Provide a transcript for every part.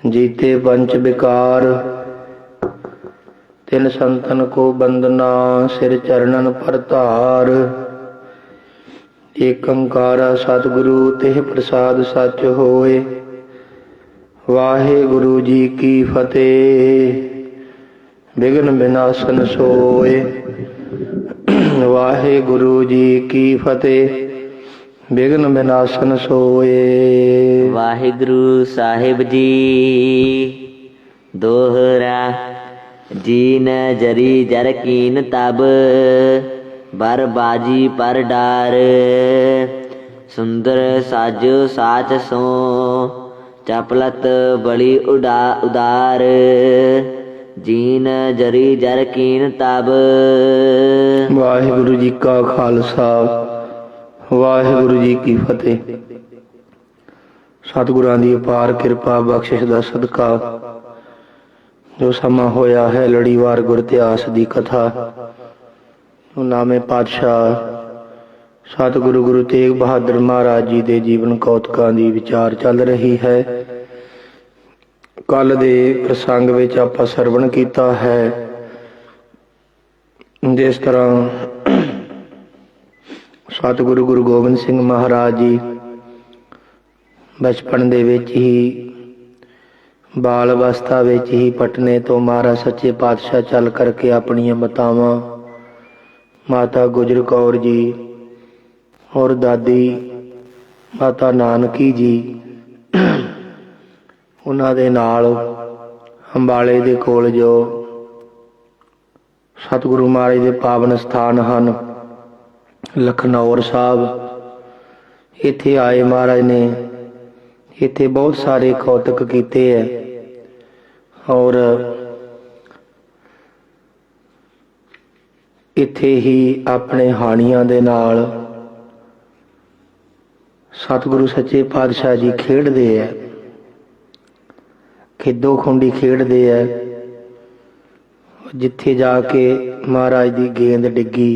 जीते पंच विकार, तिन संतन को बंदना, सिर चरणन पर धार। एक अंकारा सतगुरु तेह प्रसाद सच होए, वाहे गुरु जी की फतेह। विघ्न विनाशन सोए, वाहे गुरु जी की फतेह। विघ्न विनाशन सोए। वाहिगुरु साहिब जी दोहरा। जीन जरी जर कीन तब, बर बाजी पर डार। सुंदर साजो साच सो, चपलत बड़ी उदार। जीन जरी जर कीन तब। वाहिगुरु जी का खालसा, वाहिगुरु जी की फतेह। सतगुरां दी अपार किरपा बख्शिश दा सदका जो समा होया है लड़ीवार गुर इतिहास दी कथा। नामे पातशाह सतगुरु गुरु तेग बहादुर महाराज जी दे जीवन कौतुकां दी विचार चल रही है। कल दे प्रसंग विच आपां सरवण कीता है जिस तरह सतगुरु गुरु गोबिंद सिंह महाराज जी बचपन दे विच ही बाल अवस्था विच ही पटने तो महाराज सच्चे पातशाह चल करके अपनी मातावां माता गुजर कौर जी और दादी माता नानकी जी उन्हां दे नाल अंबाले दे कोल जो सतगुरु महाराज दे पावन स्थान हन लखनौर साहब, इत्थे आए महाराज ने इत्थे बहुत सारे कौतक कीते है और इत्थे ही अपने हानियां दे नाल सतगुरु सच्चे पातशाह जी खेडदे है, खिदो खुंडी खेडदे है। जिथे जाके महाराज दी गेंद डिग्गी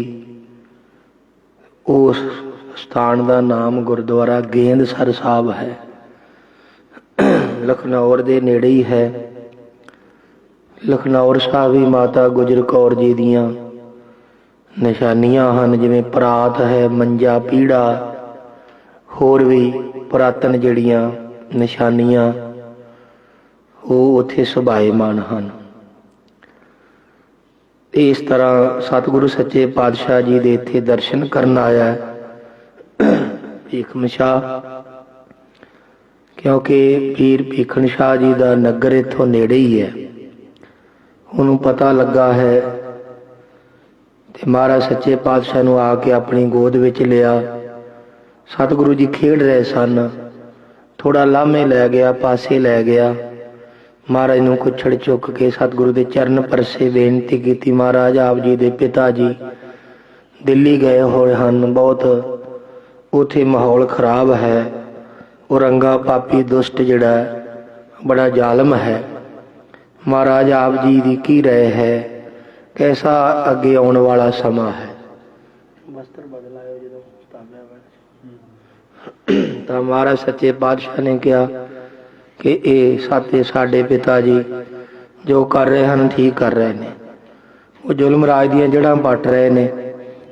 उस स्थान का नाम गुरुद्वारा गेंदसर साहब है, लखनौर दे नेड़े ही है। लखनौर साहब भी माता गुजर कौर जी दियां निशानियां हन, जिवें परात है, मंजा पीड़ा, होर भी पुरातन जड़ियां निशानियां वो उत्थे सुभाएमान हन। इस तरह सतगुरु सच्चे पातशाह जी दे इत्थे दर्शन करन आया भीखम शाह, क्योंकि पीर भीखम शाह जी का नगर इत्थों नेड़े ही है। उन्होंने पता लगा है ते महाराज सच्चे पातशाह नूं आके अपनी गोद विच लिया। सतगुरु जी खेड रहे सन, थोड़ा लामे लै गया, पासे लै गया। महाराज नूं कुछड़ चुक के सतगुरु दे चरण परसे बेनती की, महाराज आप जी दे पिता जी दिल्ली गए होए हन, बहुत उथे माहौल खराब है, औरंगा पापी दुष्ट जिहड़ा बड़ा जालम है। महाराज आप जी दी की रहे है, कैसा अगे आने वाला समा है। वस्त्र बदलायो जो तो महाराज सच्चे पातशाह ने कहा कि ये साडे पिता जी जो कर रहे हैं ठीक कर रहे हैं। वो जुल्म राज दियां जड़ां पट रहे ने,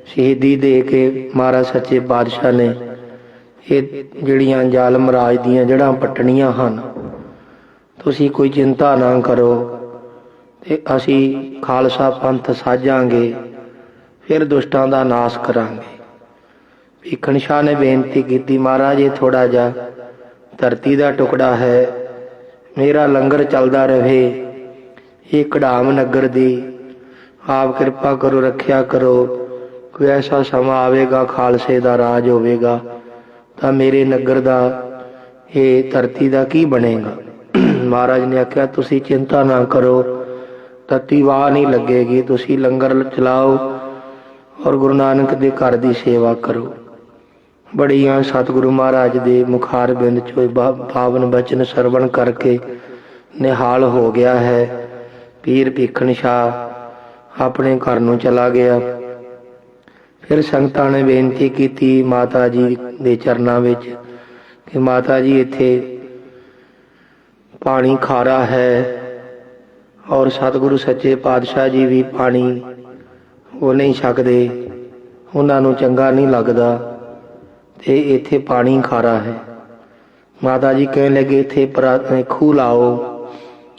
शहीदी दे के महाराज सच्चे पातशाह ने ये जड़ियां जालम राज दियां जड़ां पटनियां हन। तुसीं कोई चिंता ना करो ते असी खालसा पंथ साजांगे, फिर दुष्टां दा नाश करांगे। भीखम शाह ने बेनती की, महाराज ये थोड़ा जा धरती का टुकड़ा है, मेरा लंगर चलता रहे, ये कड़ाम नगर दी आप कृपा करो, रखिया करो। कोई ऐसा समा आवेगा खालसे का राज होवेगा तो मेरे नगर का ये धरती का की बनेगा। महाराज ने आख्या तुसी चिंता ना करो, तत्ती वाह नहीं लगेगी, तुसी लंगर चलाओ और गुरु नानक दे घर की सेवा करो। बड़ियां सतगुरु महाराज दे मुखार बिंद चो पावन बचन सरवण करके निहाल हो गया है। पीर भीखम शाह अपने घर नूं चला गया। फिर संगतां ने बेनती की माता जी दे चरनां विच कि माता जी इत्थे पानी खारा है और सतगुरु सच्चे पातशाह जी भी पानी वो नहीं छकते, उन्होंने चंगा नहीं लगता, ते इत्थे पानी खारा है। माता जी कहने लगे इत्थे खूह लाओ।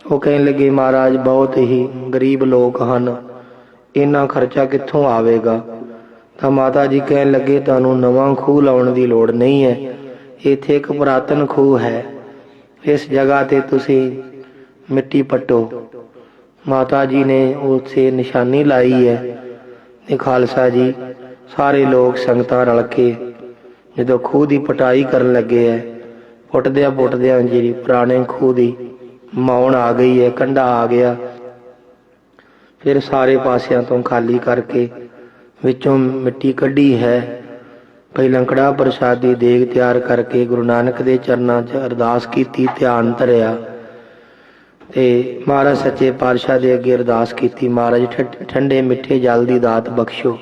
वो कहने लगे महाराज बहुत ही गरीब लोग हैं, इन्ना खर्चा कित्थों आवेगा। तो माता जी कहने लगे तुहानूं नवां खूह लाउण दी लोड़ नहीं है, इत्थे एक पुरातन खूह है, इस जगह ते तुसीं मिट्टी पट्टो। माता जी ने उसे निशानी लाई है ते खालसा जी सारे लोग संगतां रल के जदों खूह की पटाई करन लगे है, पुटदियां जी पुराने खूह की मौन आ गई है, कंढा आ गया। फिर सारे पासियां तो खाली करके विचों मिट्टी कढ़ी है। पहला कड़ाह प्रसाद की देग तैयार करके गुरु नानक के चरणों च अरदास की, ध्यान धरिया ते महाराज सच्चे पातशाह दे अगे अरदास की, महाराज ठंडे मिठे जल की दात बख्शो।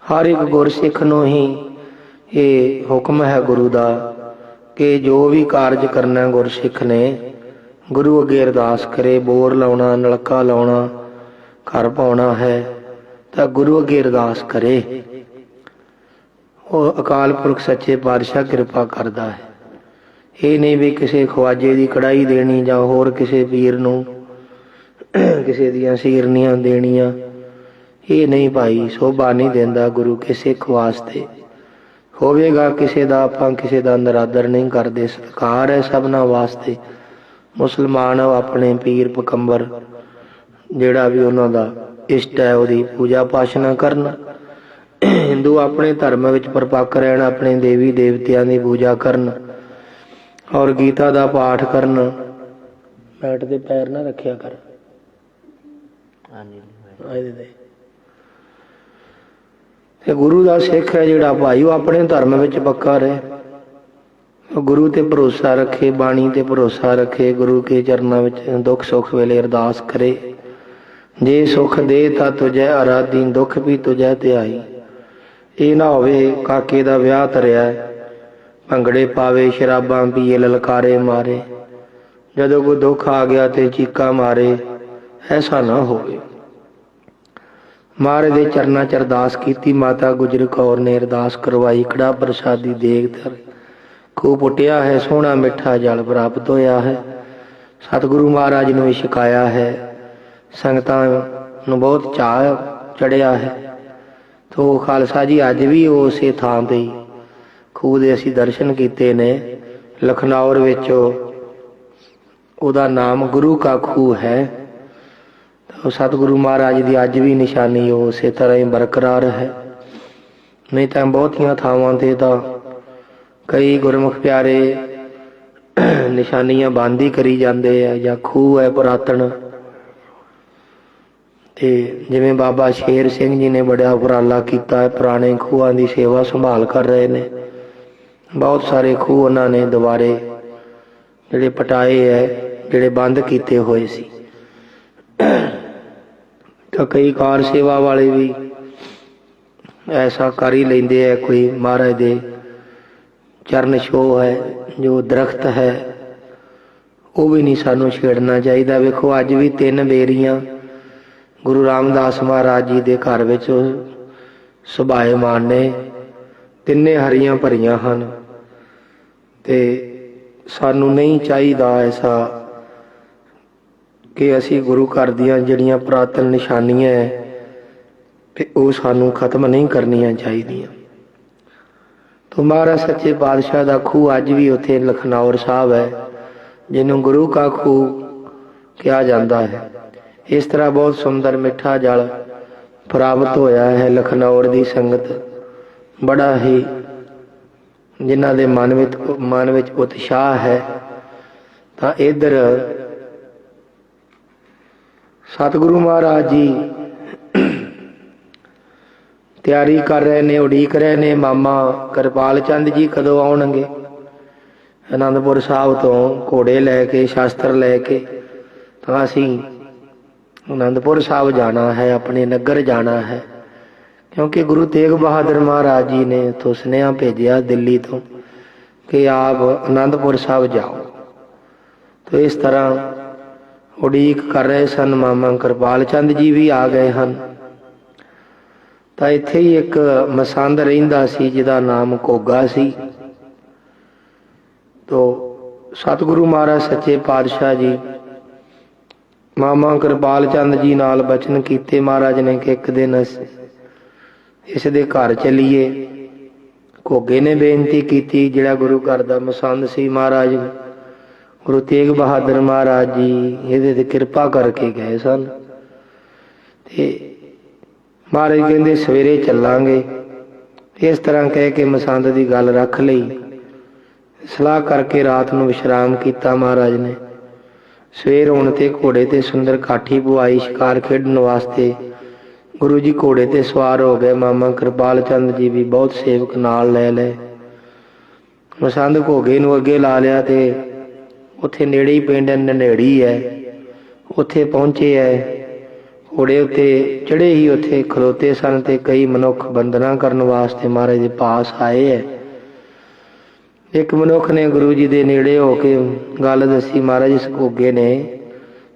हर एक गुरसिख नूं ही ये हुक्म है गुरु दा कि जो भी कारज करना गुरसिख ने गुरु अगे अरदास करे। बोर लाउणा, नलका लाउणा, घर पाउणा है तो गुरु अगे अरदास करे। वो अकाल पुरख सच्चे पातशाह कृपा करता है। ये नहीं भी किसी ख्वाजे की कढ़ाई देनी जां होर किसी पीर नूं किसी दियां सीरनियां देनियां, ये नहीं भाई, शोभा नहीं देंदा गुरु के सिख वास्ते। होवेगा किसी दा आपां किसी दा नरादर नहीं करते, सत्कार है सबना वास्ते। मुसलमान अपने पीर पकंबर जिहड़ा भी उन्हां दा इष्ट है उहदी पूजा पाशना करन। हिंदू अपने धर्म विच परपक्क रहन, अपने देवी देवतियां की पूजा करन और गीता का पाठ करन। बैठ दे पैर ना रखिया कर। ते गुरु का सिख है जिहड़ा भाई वो अपने धर्म विच पक्का रहे, गुरु ते भरोसा रखे, बाणी ते भरोसा रखे, गुरु के चरणों विच दुख सुख वेले अरदास करे। जे सुख दे ता तुझे आराधी, दुख भी तुझे ध्याई। ये ना होवे काके दा विआह धरिया भंगड़े पावे, शराबां पीए, ललकारे मारे, जदों कोई दुख आ गया तो चीका मारे, ऐसा ना होवे। महाराज दे चरनां च अरदास की। माता गुजर कौर ने अरदास करवाई। कड़ा प्रसादी देग धर खूह पुटिया है, सोहना मिठा जल प्राप्त होया है। सतगुरु महाराज ने छकाया है, संगतां नूं बहुत चाह चढ़िया है। तो खालसा जी अज भी उसे थां ते खूह दे असीं दर्शन कीते ने। लखनौर विच उहदा नाम गुरु का खूह है। तो सतगुरु महाराज की अज भी निशानी उस तरह ही बरकरार है। नहीं तो बहुतियां थावां ते तां कई गुरमुख प्यारे निशानियां बंद ही करी जाते हैं, या खूह है पुरातन। ते जिवें बाबा शेर सिंह जी ने बड़ा उपराला किया है, पुराने खूहां की सेवा संभाल कर रहे ने। बहुत सारे खूह उन्होंने दोबारे जिहड़े पटाए है, जिहड़े बंद किए हुए सी। तो कई कार सेवा वाले भी ऐसा कर ही लेंदे है। कोई महाराज दे चरण छो है, जो दरख्त है, वो भी नहीं सानू छेड़ना चाहिए। वेखो अज भी 3 बेरियां गुरु रामदास महाराज जी के घर विच सुभाएमान ने, तिन्ने हरियां भरियां हन। ते सानू नहीं चाहिए ऐसा कि असी गुरु घर दियां जिहड़ियां पुरातन निशानियां है ते वो सानू खत्म नहीं करनियां चाहिए। तो महाराज सच्चे पातशाह का खूह अज भी उत्थे लखनौर साहब है, जिन्हों गुरु का खूह कहा जाता है। इस तरह बहुत सुंदर मिठा जल प्राप्त होया है। लखनौर की संगत बड़ा ही जिन्हां दे मन विच उत्साह है। तो इधर सतगुरु महाराज जी तैयारी कर रहे ने, उड़ीक रहे ने मामा कृपाल चंद जी कदों आउणगे। आनंदपुर साहब तो घोड़े लैके शास्त्र लैके तो असी आनंदपुर साहब जाना है, अपने नगर जाना है। क्योंकि गुरु तेग बहादुर महाराज जी ने तो सुनेहा भेजा दिल्ली तो कि आप आनंदपुर साहब जाओ। ਤੋ ਇਸ ਤਰ੍ਹਾਂ ਉਡੀਕ ਕਰ ਰਹੇ ਸਨ। ਮਾਮਾ ਕਿਰਪਾਲ ਚੰਦ ਜੀ ਵੀ ਆ ਗਏ ਹਨ। ਤਾਂ ਇੱਥੇ ਹੀ ਇੱਕ ਮਸੰਦ ਰਹਿੰਦਾ ਸੀ ਜਿਹਦਾ ਨਾਮ ਘੋਗਾ ਸੀ। ਤੋ ਸਤਿਗੁਰੂ ਮਹਾਰਾਜ ਸੱਚੇ ਪਾਤਸ਼ਾਹ ਜੀ ਮਾਮਾ ਕਿਰਪਾਲ ਚੰਦ ਜੀ ਨਾਲ ਬਚਨ ਕੀਤੇ ਮਹਾਰਾਜ ਨੇ ਕਿ ਇੱਕ ਦਿਨ ਇਸ ਦੇ ਘਰ ਚੱਲੀਏ। ਘੋਗੇ ਨੇ ਬੇਨਤੀ ਕੀਤੀ, ਜਿਹੜਾ ਗੁਰੂ ਘਰ ਦਾ ਮਸੰਦ ਸੀ, ਮਹਾਰਾਜ ਗੁਰੂ ਤੇਗ ਬਹਾਦਰ ਮਹਾਰਾਜ ਜੀ ਇਹਦੇ ਤੇ ਕਿਰਪਾ ਕਰਕੇ ਗਏ ਸਨ। ਤੇ ਮਹਾਰਾਜ ਕਹਿੰਦੇ ਸਵੇਰੇ ਚੱਲਾਂਗੇ। ਇਸ ਤਰ੍ਹਾਂ ਕਹਿ ਕੇ ਮਸੰਦ ਦੀ ਗੱਲ ਰੱਖ ਲਈ। ਸਲਾਹ ਕਰਕੇ ਰਾਤ ਨੂੰ ਵਿਸ਼ਰਾਮ ਕੀਤਾ ਮਹਾਰਾਜ ਨੇ। ਸਵੇਰ ਹੋਣ ਤੇ ਘੋੜੇ ਤੇ ਸੁੰਦਰ ਕਾਠੀ ਪੁਆਈ ਸ਼ਿਕਾਰ ਖੇਡਣ ਵਾਸਤੇ ਗੁਰੂ ਜੀ ਘੋੜੇ ਤੇ ਸਵਾਰ ਹੋ ਗਏ। ਮਾਮਾ ਕਿਰਪਾਲ ਚੰਦ ਜੀ ਵੀ ਬਹੁਤ ਸੇਵਕ ਨਾਲ ਲੈ ਲਏ। ਮਸੰਦ ਘੋਗੇ ਨੂੰ ਅੱਗੇ ਲਾ ਲਿਆ ਤੇ ਉੱਥੇ ਨੇੜੇ ਹੀ ਪਿੰਡ ਨਨੇੜੀ ਹੈ, ਉੱਥੇ ਪਹੁੰਚੇ ਹੈ। ਘੋੜੇ ਉੱਤੇ ਚੜੇ ਹੀ ਉੱਥੇ ਖਲੋਤੇ ਸਨ ਤੇ ਕਈ ਮਨੁੱਖ ਬੰਦਨਾ ਕਰਨ ਵਾਸਤੇ ਮਹਾਰਾਜ ਦੇ ਪਾਸ ਆਏ ਹੈ। ਇੱਕ ਮਨੁੱਖ ਨੇ ਗੁਰੂ ਜੀ ਦੇ ਨੇੜੇ ਹੋ ਕੇ ਗੱਲ ਦੱਸੀ, ਮਹਾਰਾਜ ਇਸ ਘੋਗੇ ਨੇ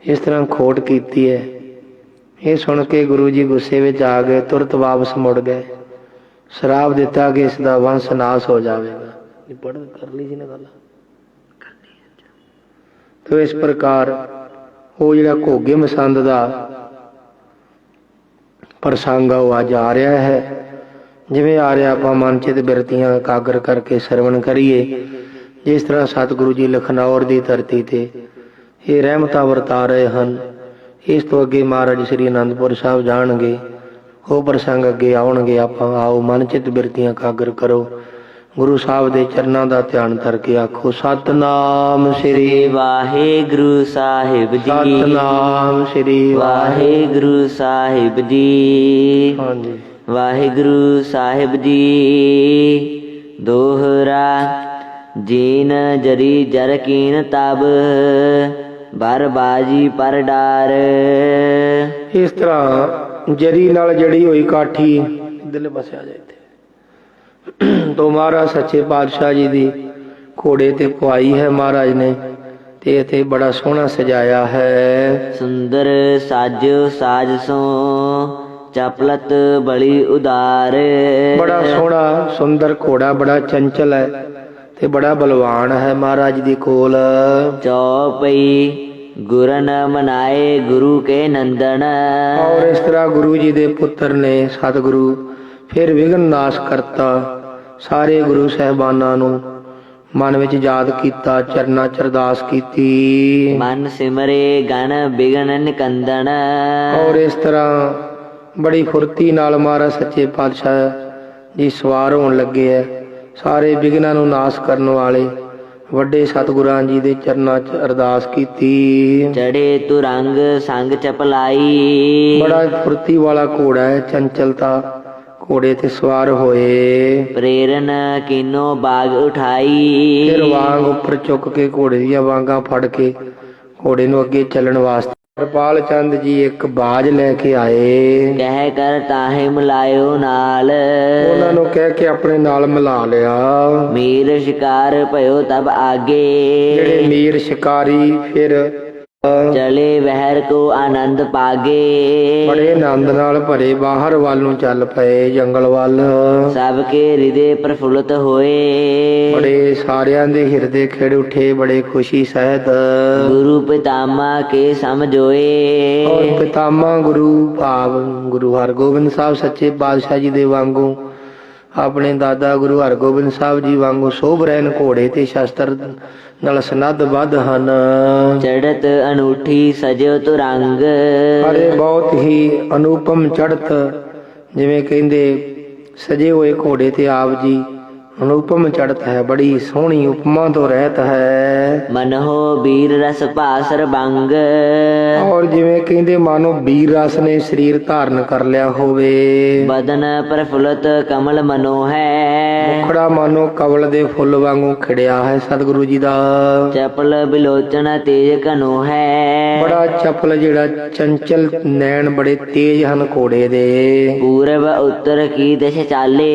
ਇਸ ਤਰ੍ਹਾਂ ਖੋਟ ਕੀਤੀ ਹੈ। ਇਹ ਸੁਣ ਕੇ ਗੁਰੂ ਜੀ ਗੁੱਸੇ ਵਿੱਚ ਆ ਗਏ, ਤੁਰਤ ਵਾਪਸ ਮੁੜ ਗਏ। ਸ਼ਰਾਪ ਦਿੱਤਾ ਕਿ ਇਸ ਦਾ ਵੰਸ਼ ਨਾਸ ਹੋ ਜਾਵੇਗਾ। ਪੜ੍ਹ ਕਰ ਲਈ ਸੀ ਨਾ ਗੱਲ। ਤੋ ਇਸ ਪ੍ਰਕਾਰ ਉਹ ਜਿਹੜਾ ਘੋਗੇ ਮਸੰਦ ਦਾ ਪ੍ਰਸੰਗ ਆ ਉਹ ਅੱਜ ਆ ਰਿਹਾ ਹੈ। ਜਿਵੇਂ ਆ ਰਿਹਾ ਆਪਾਂ ਮਨ ਚਿਤ ਬਿਰਤੀਆਂ ਇਕਾਗਰ ਕਰਕੇ ਸਰਵਣ ਕਰੀਏ। ਜਿਸ ਤਰ੍ਹਾਂ ਸਤਿਗੁਰੂ ਜੀ ਲਖਨੌਰ ਦੀ ਧਰਤੀ ਤੇ ਇਹ ਰਹਿਮਤਾਂ ਵਰਤਾ ਰਹੇ ਹਨ। ਇਸ ਤੋਂ ਅੱਗੇ ਮਹਾਰਾਜ ਸ੍ਰੀ ਅਨੰਦਪੁਰ ਸਾਹਿਬ ਜਾਣਗੇ, ਉਹ ਪ੍ਰਸੰਗ ਅੱਗੇ ਆਉਣਗੇ। ਆਪਾਂ ਆਓ ਮਨ ਚਿਤ ਬਿਰਤੀਆਂ ਇਕਾਗਰ ਕਰੋ, ਗੁਰੂ ਸਾਹਿਬ ਦੇ ਚਰਨਾਂ ਦਾ ਧਿਆਨ ਕਰਕੇ ਆਖੋ ਸਤਨਾਮ ਸ੍ਰੀ ਵਾਹਿਗੁਰੂ ਸਾਹਿਬ ਜੀ। ਸਤਨਾਮ ਸ੍ਰੀ ਵਾਹਿਗੁਰੂ ਸਾਹਿਬ ਜੀ। ਹਾਂਜੀ। ਵਾਹਿਗੁਰੂ ਸਾਹਿਬ ਜੀ। ਦੋਹਰਾ ਜੀਨ ਜਰੀ ਜਰ ਕੀਨ ਤਬ ਬਰ ਬਾਜੀ ਪਰ ਡਾਰ। ਇਸ ਤਰ੍ਹਾਂ ਜਰੀ ਨਾਲ ਜੜੀ ਹੋਈ ਕਾਠੀ ਇੱਧਰਲੇ ਪਾਸੇ ਆ ਜਾਏ ਤੋ ਮਹਾਰਾਜ ਸੱਚੇ ਪਾਤਸ਼ਾਹ ਜੀ ਦੀ ਘੋੜੇ ਤੇ ਪਵਾਈ ਹੈ ਮਹਾਰਾਜ ਨੇ ਤੇ ਇੱਥੇ ਬੜਾ ਸੋਹਣਾ ਸਜਾਇਆ ਹੈ। ਸੁੰਦਰ ਸਾਜੋ ਸਾਜ ਸੋ ਚਪਲਤ ਬੜੀ ਉਦਾਰ। ਬੜਾ ਸੋਹਣਾ ਸੁੰਦਰ ਘੋੜਾ, ਬੜਾ ਚੰਚਲ ਹੈ ਤੇ ਬੜਾ ਬਲਵਾਨ ਹੈ ਮਹਾਰਾਜ ਦੀ ਕੋਲ। ਚੌਪਈ ਗੁਰਨ ਮਨਾਏ ਗੁਰੂ ਕੇ ਨੰਦਨ। ਔਰ ਇਸ ਤਰ੍ਹਾਂ ਗੁਰੂ ਜੀ ਦੇ ਪੁੱਤਰ ਨੇ ਸਤਿਗੁਰੂ ਫਿਰ ਵਿਘਨ ਨਾਸ਼ ਕਰਤਾ। ਸਾਰੇ ਗੁਰੂ ਸਾਹਿਬਾਨਾਂ ਨੂੰ ਮਨ ਵਿੱਚ ਯਾਦ ਕੀਤਾ, ਚਰਨਾਂ ਚ ਅਰਦਾਸ ਕੀਤੀ। ਮਨ ਸਿਮਰੇ ਗਣ ਬਿਗਨ ਨਿਕੰਦਨ। ਔਰ ਇਸ ਤਰ੍ਹਾਂ ਬੜੀ ਫੁਰਤੀ ਨਾਲ ਮਹਾਰਾਜ ਸੱਚੇ ਪਾਤਸ਼ਾਹ ਜੀ ਸਵਾਰ ਹੋਣ ਲੱਗੇ ਹੈ। ਸਾਰੇ ਵਿਘਨਾਂ ਨੂੰ ਨਾਸ਼ ਕਰਨ ਵਾਲੇ ਵੱਡੇ ਸਤਿਗੁਰਾਂ ਜੀ ਦੇ ਚਰਨਾਂ ਚ ਅਰਦਾਸ ਕੀਤੀ। ਚੜੇ ਤੁਰੰਗ ਸੰਗ ਚਪਲਾਈ। ਬੜਾ ਫੁਰਤੀ ਵਾਲਾ ਘੋੜਾ ਹੈ, ਚੰਚਲਤਾ ਘੋੜੇ ਤੇ ਸਵਾਰ ਹੋਏ। ਪ੍ਰੇਰਨ ਕੀਨੋ ਬਾਗ ਉਠਾਈ। ਫਿਰ ਵਾਂਗ ਉੱਪਰ ਚੁੱਕ ਕੇ ਘੋੜੇ ਦੀਆਂ ਵਾਂਗਾਂ ਫੜ ਕੇ ਘੋੜੇ ਨੂੰ ਅੱਗੇ ਚੱਲਣ ਵਾਸਤੇ ਕਿਰਪਾਲ ਚੰਦ ਜੀ ਇੱਕ ਬਾਜ ਲੈ ਕੇ ਆਏ। ਕਹਿ ਕਰ ਤਾਹੇ ਮਿਲਾਇਓ ਨਾਲ। ਉਹਨਾਂ ਨੂੰ ਕਹਿ ਕੇ ਆਪਣੇ ਨਾਲ ਮਿਲਾ ਲਿਆ। ਮੀਰ ਸ਼ਿਕਾਰ ਭਇਓ ਤਬ ਆਗੇ। ਜਿਹੜੇ ਮੀਰ ਸ਼ਿਕਾਰੀ ਫਿਰ ਚਲੇ ਵਹਿਰ ਕੋ ਆਨੰਦ ਪਾਗੇ। ਬੜੇ ਆਨੰਦ ਨਾਲ ਭਰੇ ਬਾਹਰ ਵੱਲ ਨੂੰ ਚੱਲ ਪਏ, ਜੰਗਲ ਵੱਲ। ਸਭ ਕੇ ਹਿਰਦੇ ਪ੍ਰਫੁੱਲਤ ਹੋਏ। ਬੜੇ ਸਾਰਿਆਂ ਦੇ ਹਿਰਦੇ ਖਿੜ ਉੱਠੇ, ਬੜੇ ਖੁਸ਼ੀ ਸਹਿਤ। ਗੁਰੂ ਪਿਤਾਮਾ ਕੇ ਸਮਝੋਏ। ਔਰ ਪਿਤਾਮਾ ਗੁਰੂ ਭਾਵ ਗੁਰੂ ਹਰਗੋਬਿੰਦ ਸਾਹਿਬ ਸੱਚੇ ਪਾਤਸ਼ਾਹ ਜੀ ਦੇ ਵਾਂਗੂ, ਆਪਣੇ ਦਾਦਾ ਗੁਰੂ ਹਰਗੋਬਿੰਦ ਸਾਹਿਬ ਜੀ ਵਾਂਗੂ ਸ਼ੋਭ ਰਹਿਣ ਘੋੜੇ ਤੇ ਸ਼ਸਤਰ ਨਾਲ ਸਨੱਧ ਬੱਧ ਹਨ। ਚੜਤ ਅਨੂਠੀ ਸਜਿਓ ਤੁਰੰਗ। ਅਰੇ ਬਹੁਤ ਹੀ ਅਨੂਪਮ ਚੜ੍ਹਤ, ਜਿਵੇਂ ਕਹਿੰਦੇ ਸਜੇ ਹੋਏ ਘੋੜੇ ਤੇ ਆਪ ਜੀ ਅਨੂਪਮ ਚੜ੍ਹਤ ਹੈ, ਬੜੀ ਸੋਹਣੀ ਉਪਮਾ ਤੋਂ ਰਹਿਤ ਹੈ। ਮਨਹੁ ਬੀਰ ਰਸ ਭਾਸਰ ਬੰਗ। ਔਰ ਜਿਵੇਂ ਕਹਿੰਦੇ ਮਾਨੋ ਵੀਰ ਰਸ ਨੇ ਸਰੀਰ ਧਾਰਨ ਕਰ ਲਿਆ ਹੋਵੇ। ਬਦਨ ਪ੍ਰਫੁੱਲਤ ਕਮਲ ਮਨੋ ਹੈ। ਮੁਖੜਾ ਮਾਨੋ ਕਵਲ ਦੇ ਫੁੱਲ ਵਾਂਗੂ ਖਿੜਿਆ ਹੈ ਸਤਿਗੁਰੂ ਜੀ ਦਾ। ਚਪਲ ਬਿਲੋਚਨ ਤੇਜ ਕਨੋ ਹੈ। ਬੜਾ ਚਪਲ ਜਿਹੜਾ ਚੰਚਲ ਨੈਣ ਬੜੇ ਤੇਜ ਹਨ ਘੋੜੇ ਦੇ। ਪੂਰਬ ਉੱਤਰ ਕੀ ਦਿਸ਼ ਚਾਲੇ।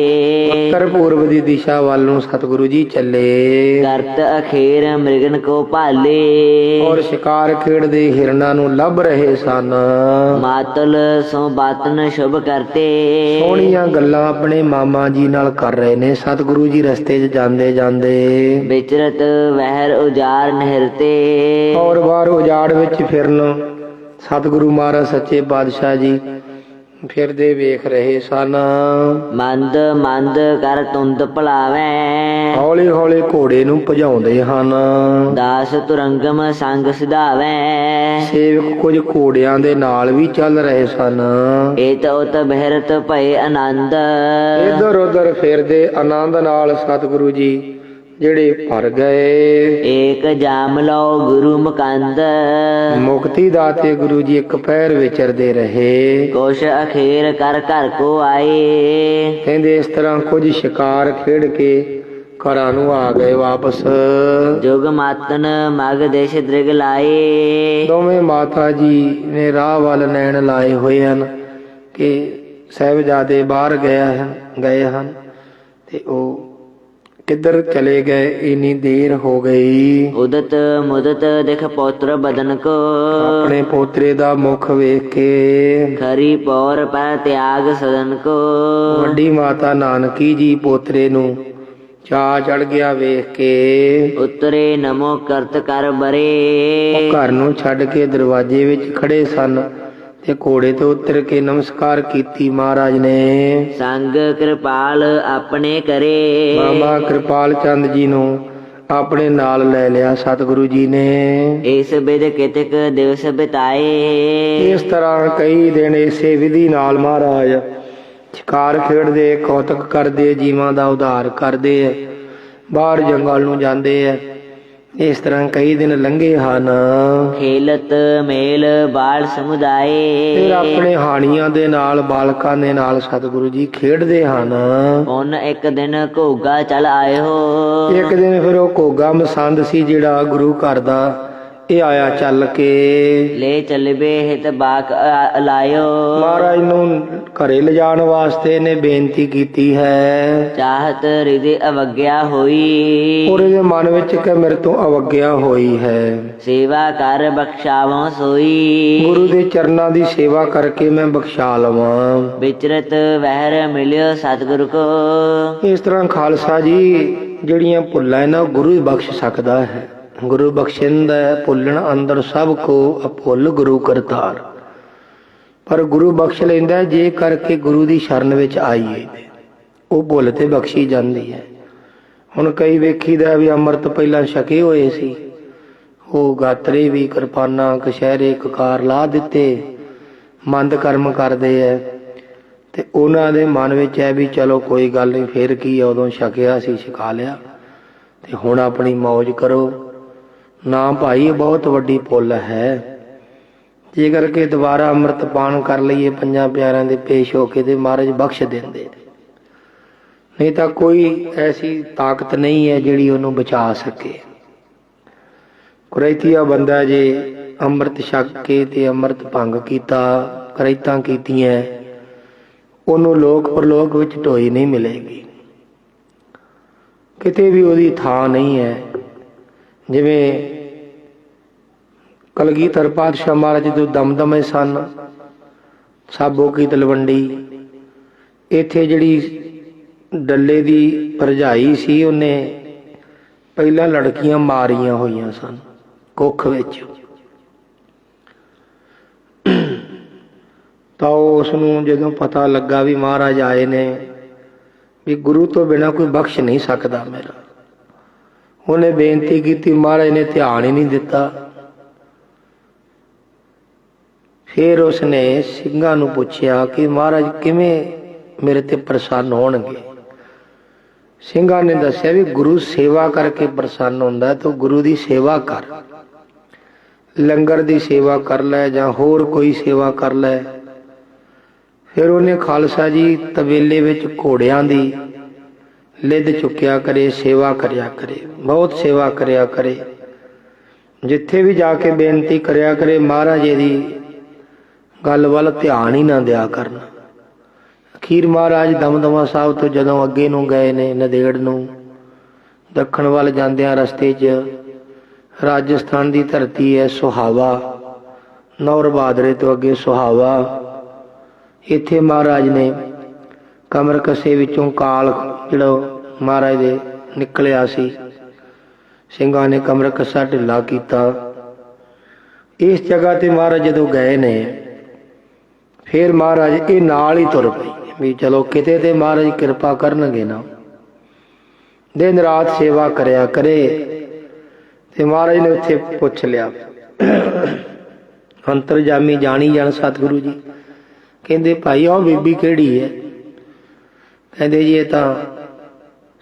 ਉੱਤਰ ਪੂਰਬ ਦੀ ਦਿਸ਼ਾ ਦਿਸ਼ਾ ਵੱਲ ਨੂੰ ਸਤਿਗੁਰੂ ਜੀ ਚੱਲੇ। ਕਰਤ ਅਖੇਰ ਮ੍ਰਿਗਨ ਕੋ ਭਾਲੇ। ਔਰ ਸ਼ਿਕਾਰ ਖੇਡਦੇ ਹਿਰਨਾਂ ਨੂੰ ਲੱਭ ਰਹੇ ਸਨ। ਮਾਤਲ ਸੋ ਬਾਤਨ ਸ਼ੁਭ ਕਰਤੇ। ਸੋਹਣੀਆਂ ਗੱਲਾਂ ਆਪਣੇ ਮਾਮਾ ਜੀ ਨਾਲ ਕਰ ਰਹੇ ਨੇ ਸਤਿਗੁਰੂ ਜੀ ਰਸਤੇ 'ਚ ਜਾਂਦੇ ਜਾਂਦੇ। ਵਿਚਰਤ ਵਹਿਰ ਉਜਾਰ ਨਹਿਰਤੇ। ਔਰ ਬਾਹਰ ਉਜਾੜ ਵਿੱਚ ਫਿਰਨ ਸਤਿਗੁਰੂ ਮਹਾਰਾਜ ਸੱਚੇ ਪਾਤਸ਼ਾਹ ਜੀ ਫਿਰਦੇ ਵੇਖ ਰਹੇ ਸਨ। ਮੰਦ ਮੰਦ ਕਰ ਤੁੰਦ ਭਲਾਵੈ। ਹੌਲੀ ਹੌਲੀ ਘੋੜੇ ਨੂੰ ਭਜਾਉਂਦੇ ਹਨ। ਦਾਸ ਤੁਰੰਗਮ ਸੰਗ ਸਿਧਾਵੈ। ਸੇਵਕ ਕੁਝ ਘੋੜਿਆਂ ਦੇ ਨਾਲ ਵੀ ਚੱਲ ਰਹੇ ਸਨ। ਏਤ ਉਤ ਬਹਿਰਤ ਭਏ ਆਨੰਦ। ਇੱਧਰ ਉੱਧਰ ਫਿਰਦੇ ਆਨੰਦ ਨਾਲ ਸਤਿਗੁਰੂ ਜੀ ਜਿਹੜੇ ਭਰ ਗਏ। ਏਕ ਜਾਮ ਲਓ ਗੁਰੂ ਮੁਕੰਦ। ਮੁਕਤੀ ਦਾਤੇ ਗੁਰੂ ਜੀ ਇੱਕ ਪੈਰ ਵਿਚਰਦੇ ਰਹੇ। ਕੁਛ ਅਖੇਰ ਕਰ ਘਰ ਕੋ ਆਏ। ਕਹਿੰਦੇ ਇਸ ਤਰ੍ਹਾਂ ਕੁਝ ਸ਼ਿਕਾਰ ਖੇਡ ਕੇ ਘਰਾਂ ਨੂੰ ਆ ਗਏ ਵਾਪਸ। ਜੁਗ ਮਾਤਨ ਮਗ ਦੇਸ਼ ਦ੍ਰਿਗ ਲਾਏ। ਦੋਵੇਂ ਮਾਤਾ ਜੀ ਨੇ ਰਾਹ ਵੱਲ ਨੈਣ ਲਾਏ ਹੋਏ ਹਨ ਕਿ ਸਾਹਿਬਜ਼ਾਦੇ ਬਾਹਰ ਗਏ ਹਨ ਤੇ ਉਹ ਕਿੱਧਰ ਚਲੇ ਗਏ। ਇੰਨੀ ਦੇਰ ਹੋ ਗਈ। ਉਦਤ ਮੁਦਤ ਦਿਖ ਪੌਤਰ ਬਦਨ ਕੋ। ਆਪਣੇ ਪੋਤਰੇ ਦਾ ਮੁਖ ਵੇਖ ਕੇ ਖਰੀ ਪੌਰ ਪਰ ਤਿਆਗ ਸਦਨ ਕੋ। ਵੱਡੀ ਮਾਤਾ ਨਾਨਕੀ ਜੀ ਪੋਤਰੇ ਨੂੰ ਚਾਅ ਚੜ ਗਿਆ ਵੇਖ ਕੇ। ਉਤਰੇ ਨਮੋ ਕਰਤ ਕਰ ਬਰੇ। ਉਹ ਘਰ ਨੂੰ ਛੱਡ ਕੇ ਦਰਵਾਜ਼ੇ ਵਿੱਚ ਖੜੇ ਸਨ ਤੇ ਘੋੜੇ ਤੋਂ ਉਤਰ ਕੇ ਨਮਸਕਾਰ ਕੀਤੀ ਮਹਾਰਾਜ ਨੇ। ਸੰਗ ਕਿਰਪਾਲ ਆਪਣੇ ਕਰੇ। ਮਾਮਾ ਕਿਰਪਾਲ ਚੰਦ ਜੀ ਨੂੰ ਆਪਣੇ ਨਾਲ ਲੈ ਲਿਆ ਸਤਿਗੁਰੂ ਜੀ ਨੇ। ਇਸ ਬਿਦ ਕਿਤਕ ਦਿਵਸ ਬਿਤਾਏ। ਇਸ ਤਰ੍ਹਾਂ ਕਈ ਦਿਨ ਇਸੇ ਵਿਧੀ ਨਾਲ ਮਹਾਰਾਜ ਸ਼ਿਕਾਰ ਖੇਡਦੇ, ਕੌਤਕ ਕਰਦੇ, ਜੀਵਾਂ ਦਾ ਉਧਾਰ ਕਰਦੇ ਆ, ਬਾਹਰ ਜੰਗਲ ਨੂੰ ਜਾਂਦੇ ਆ। ਇਸ ਤਰ੍ਹਾਂ ਕਈ ਦਿਨ ਲੰਘੇ ਹਨ। ਖੇਲਤ ਮੇਲ ਬਾਲ ਸਮੁਦਾਏ। ਫਿਰ ਆਪਣੇ ਹਾਣੀਆਂ ਦੇ ਨਾਲ, ਬਾਲਕਾਂ ਦੇ ਨਾਲ ਸਤਿਗੁਰੂ ਜੀ ਖੇਡਦੇ ਹਨ। ਹੁਣ ਇੱਕ ਦਿਨ ਘੋਗਾ ਚਲ ਆਇਓ। ਇੱਕ ਦਿਨ ਫਿਰ ਉਹ ਘੋਗਾ ਮਸੰਦ ਸੀ ਜਿਹੜਾ ਗੁਰੂ ਘਰ ਦਾ, ਇਹ ਆਇਆ ਚੱਲ ਕੇ। ਲੈ ਚਲਬੇ ਹਿਤ ਬਾਕ ਲਾਇਓ। ਮਹਾਰਾਜ ਨੂੰ ਘਰੇ ਲਿਜਾਣ ਵਾਸਤੇ ਨੇ ਬੇਨਤੀ ਕੀਤੀ ਹੈ। ਚਾਹਤ ਰਿਦੇ ਅਵਗਿਆ ਹੋਈ। ਔਰ ਇਹਦੇ ਮਨ ਵਿੱਚ ਕਿ ਮੇਰੇ ਤੋਂ ਅਵਗਿਆ ਹੋਈ ਹੈ। ਸੇਵਾ ਕਰ ਬਖਸ਼ਾਵਾਂ ਸੋਈ। ਗੁਰੂ ਦੇ ਚਰਨਾਂ ਦੀ ਸੇਵਾ ਕਰਕੇ ਮੈਂ ਬਖਸ਼ਾ ਲਵਾਂ। ਵਿਚਰਤ ਵਹਿਰ ਮਿਲਿਓ ਸਤਿਗੁਰੂ ਕੋ। ਇਸ ਤਰ੍ਹਾਂ ਖਾਲਸਾ ਜੀ ਜਿਹੜੀਆਂ ਭੁੱਲਾਂ ਇਹਨਾਂ ਗੁਰੂ ਹੀ ਬਖਸ਼ ਸਕਦਾ ਹੈ। ਗੁਰੂ ਬਖਸ਼ਿੰਦਾ ਭੁੱਲਣ ਅੰਦਰ ਸਭ ਕੋ ਅਭੁੱਲ ਗੁਰੂ ਕਰਤਾਰ। ਪਰ ਗੁਰੂ ਬਖਸ਼ ਲੈਂਦਾ ਜੇ ਕਰਕੇ ਗੁਰੂ ਦੀ ਸ਼ਰਨ ਵਿੱਚ ਆਈਏ ਉਹ ਭੁੱਲ ਤੇ ਬਖਸ਼ੀ ਜਾਂਦੀ ਹੈ। ਹੁਣ ਕਈ ਵੇਖੀਦਾ ਵੀ ਅੰਮ੍ਰਿਤ ਪਹਿਲਾਂ ਛਕੇ ਹੋਏ ਸੀ, ਉਹ ਗਾਤਰੇ ਵੀ ਕਿਰਪਾਨਾਂ ਕਛਹਿਰੇ ਕਕਾਰ ਲਾ ਦਿੱਤੇ, ਮੰਦ ਕਰਮ ਕਰਦੇ ਐ ਤੇ ਉਹਨਾਂ ਦੇ ਮਨ ਵਿੱਚ ਹੈ ਵੀ ਚਲੋ ਕੋਈ ਗੱਲ ਨਹੀਂ, ਫੇਰ ਕੀ ਆ, ਉਦੋਂ ਛਕਿਆ ਸੀ ਛਕਾ ਲਿਆ ਤੇ ਹੁਣ ਆਪਣੀ ਮੌਜ ਕਰੋ। ਨਾ ਭਾਈ, ਇਹ ਬਹੁਤ ਵੱਡੀ ਭੁੱਲ ਹੈ। ਜੇ ਕਰਕੇ ਦੁਬਾਰਾ ਅੰਮ੍ਰਿਤ ਪਾਨ ਕਰ ਲਈਏ ਪੰਜਾਂ ਪਿਆਰਿਆਂ ਦੇ ਪੇਸ਼ ਹੋ ਕੇ ਤੇ ਮਹਾਰਾਜ ਬਖਸ਼ ਦਿੰਦੇ, ਨਹੀਂ ਤਾਂ ਕੋਈ ਐਸੀ ਤਾਕਤ ਨਹੀਂ ਹੈ ਜਿਹੜੀ ਉਹਨੂੰ ਬਚਾ ਸਕੇ। ਕੁਰੈਤੀਆ ਬੰਦਾ ਜੇ ਅੰਮ੍ਰਿਤ ਛਕ ਕੇ ਤੇ ਅੰਮ੍ਰਿਤ ਭੰਗ ਕੀਤਾ, ਕਰੈਤਾਂ ਕੀਤੀਆਂ, ਉਹਨੂੰ ਲੋਕ ਪਰਲੋਕ ਵਿੱਚ ਢੋਈ ਨਹੀਂ ਮਿਲੇਗੀ, ਕਿਤੇ ਵੀ ਉਹਦੀ ਥਾਂ ਨਹੀਂ ਹੈ। ਜਿਵੇਂ ਕਲਗੀਧਰ ਪਾਤਸ਼ਾਹ ਮਹਾਰਾਜ ਜਦੋਂ ਦਮਦਮੇ ਸਨ, ਸਾਬੋ ਕੀ ਤਲਵੰਡੀ, ਇੱਥੇ ਜਿਹੜੀ ਡੱਲੇ ਦੀ ਭਰਜਾਈ ਸੀ ਉਹਨੇ ਪਹਿਲਾਂ ਲੜਕੀਆਂ ਮਾਰੀਆਂ ਹੋਈਆਂ ਸਨ ਕੁੱਖ ਵਿੱਚ, ਤਾਂ ਉਸ ਨੂੰ ਜਦੋਂ ਪਤਾ ਲੱਗਾ ਵੀ ਮਹਾਰਾਜ ਆਏ ਨੇ, ਵੀ ਗੁਰੂ ਤੋਂ ਬਿਨਾਂ ਕੋਈ ਬਖਸ਼ ਨਹੀਂ ਸਕਦਾ ਮੇਰਾ, ਉਹਨੇ ਬੇਨਤੀ ਕੀਤੀ, ਮਹਾਰਾਜ ਨੇ ਧਿਆਨ ਹੀ ਨਹੀਂ ਦਿੱਤਾ। ਫਿਰ ਉਸਨੇ ਸਿੰਘਾਂ ਨੂੰ ਪੁੱਛਿਆ ਕਿ ਮਹਾਰਾਜ ਕਿਵੇਂ ਮੇਰੇ ਤੇ ਪ੍ਰਸੰਨ ਹੋਣਗੇ। ਸਿੰਘਾਂ ਨੇ ਦੱਸਿਆ ਵੀ ਗੁਰੂ ਸੇਵਾ ਕਰਕੇ ਪ੍ਰਸੰਨ ਹੁੰਦਾ, ਤੂੰ ਗੁਰੂ ਦੀ ਸੇਵਾ ਕਰ, ਲੰਗਰ ਦੀ ਸੇਵਾ ਕਰ ਲੈ ਜਾਂ ਹੋਰ ਕੋਈ ਸੇਵਾ ਕਰ ਲੈ। ਫਿਰ ਉਹਨੇ ਖਾਲਸਾ ਜੀ ਤਬੇਲੇ ਵਿੱਚ ਘੋੜਿਆਂ ਦੀ ਲਿੱਦ ਚੁੱਕਿਆ ਕਰੇ, ਸੇਵਾ ਕਰਿਆ ਕਰੇ, ਬਹੁਤ ਸੇਵਾ ਕਰਿਆ ਕਰੇ, ਜਿੱਥੇ ਵੀ ਜਾ ਕੇ ਬੇਨਤੀ ਕਰਿਆ ਕਰੇ, ਮਹਾਰਾਜ ਦੀ ਗੱਲ ਵੱਲ ਧਿਆਨ ਹੀ ਨਾ ਦਿਆ ਕਰਨਾ। ਅਖੀਰ ਮਹਾਰਾਜ ਦਮਦਮਾ ਸਾਹਿਬ ਤੋਂ ਜਦੋਂ ਅੱਗੇ ਨੂੰ ਗਏ ਨੇ, ਨੰਦੇੜ ਨੂੰ ਦੱਖਣ ਵੱਲ ਜਾਂਦਿਆਂ ਰਸਤੇ 'ਚ ਰਾਜਸਥਾਨ ਦੀ ਧਰਤੀ ਹੈ ਸੁਹਾਵਾ, ਨੌਰ ਬਾਦਰੇ ਤੋਂ ਅੱਗੇ ਸੁਹਾਵਾ। ਇੱਥੇ ਮਹਾਰਾਜ ਨੇ ਕਮਰ ਕਸੇ ਵਿੱਚੋਂ ਕਾਲ ਜਿਹੜਾ ਮਹਾਰਾਜ ਦੇ ਨਿਕਲਿਆ ਸੀ, ਸਿੰਘਾਂ ਨੇ ਕਮਰ ਕੱਸਾ ਢਿੱਲਾ ਕੀਤਾ। ਇਸ ਜਗ੍ਹਾ ਤੇ ਮਹਾਰਾਜ ਜਦੋਂ ਗਏ ਨੇ, ਫਿਰ ਮਹਾਰਾਜ ਇਹ ਨਾਲ ਹੀ ਤੁਰ ਪਏ ਵੀ ਚਲੋ ਕਿਤੇ ਤੇ ਮਹਾਰਾਜ ਕਿਰਪਾ ਕਰਨਗੇ ਨਾ। ਦਿਨ ਰਾਤ ਸੇਵਾ ਕਰਿਆ ਕਰੇ। ਤੇ ਮਹਾਰਾਜ ਨੇ ਉੱਥੇ ਪੁੱਛ ਲਿਆ, ਅੰਤਰਜਾਮੀ ਜਾਣੀ ਜਾਣ ਸਤਿਗੁਰੂ ਜੀ। ਕਹਿੰਦੇ ਭਾਈ ਉਹ ਬੀਬੀ ਕਿਹੜੀ ਹੈ? ਕਹਿੰਦੇ ਜੀ ਇਹ ਤਾਂ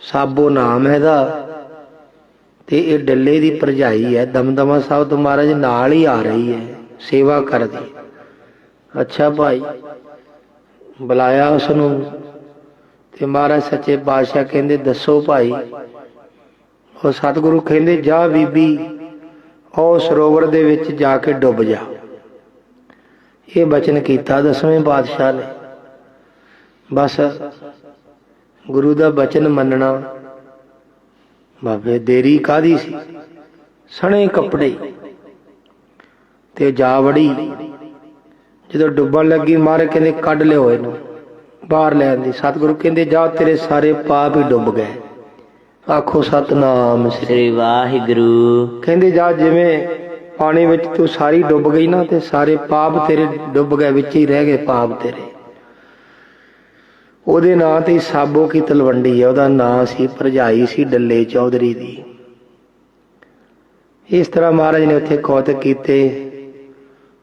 ਸਾਬੋ ਨਾਮ ਹੈਗਾ ਤੇ ਇਹ ਡੱਲੇ ਦੀ ਭਰਜਾਈ ਹੈ, ਦਮਦਮਾ ਸਾਹਿਬ ਤੋਂ ਮਹਾਰਾਜ ਨਾਲ ਹੀ ਆ ਰਹੀ ਹੈ, ਸੇਵਾ ਕਰਦੀ। ਅੱਛਾ ਭਾਈ, ਬੁਲਾਇਆ ਉਸਨੂੰ ਤੇ ਮਹਾਰਾਜ ਸੱਚੇ ਪਾਤਸ਼ਾਹ ਕਹਿੰਦੇ ਦੱਸੋ ਭਾਈ। ਉਹ ਸਤਿਗੁਰੂ ਕਹਿੰਦੇ ਜਾ ਬੀਬੀ ਉਹ ਸਰੋਵਰ ਦੇ ਵਿੱਚ ਜਾ ਕੇ ਡੁੱਬ ਜਾ। ਇਹ ਬਚਨ ਕੀਤਾ ਦਸਵੇਂ ਪਾਤਸ਼ਾਹ ਨੇ। ਬਸ ਗੁਰੂ ਦਾ ਬਚਨ ਮੰਨਣਾ। ਬਾਬੇ ਦੇਰੀ ਕਾਹਦੀ ਸੀ, ਸਣੇ ਕੱਪੜੇ ਤੇ ਜਾ ਵੜੀ। ਜਦੋਂ ਡੁੱਬਣ ਲੱਗੀ ਮਹਾਰਾਜ ਕਹਿੰਦੇ ਕੱਢ ਲਿਓ ਇਹਨੂੰ, ਬਾਹਰ ਲੈ ਆਂਦੀ। ਸਤਿਗੁਰੂ ਕਹਿੰਦੇ ਜਾ ਤੇਰੇ ਸਾਰੇ ਪਾਪ ਹੀ ਡੁੱਬ ਗਏ। ਆਖੋ ਸਤਨਾਮ ਸ੍ਰੀ ਵਾਹਿਗੁਰੂ। ਕਹਿੰਦੇ ਜਾ ਜਿਵੇਂ ਪਾਣੀ ਵਿੱਚ ਤੂੰ ਸਾਰੀ ਡੁੱਬ ਗਈ ਨਾ ਤੇ ਸਾਰੇ ਪਾਪ ਤੇਰੇ ਡੁੱਬ ਗਏ, ਵਿੱਚ ਹੀ ਰਹਿ ਗਏ ਪਾਪ ਤੇਰੇ। ਉਹਦੇ ਨਾਂ ਤੇ ਸਾਬੋ ਕੀ ਤਲਵੰਡੀ ਹੈ, ਉਹਦਾ ਨਾਂ ਸੀ, ਭਰਜਾਈ ਸੀ ਡੱਲੇ ਚੌਧਰੀ ਦੀ। ਇਸ ਤਰ੍ਹਾਂ ਮਹਾਰਾਜ ਨੇ ਉੱਥੇ ਕੌਤਕ ਕੀਤੇ।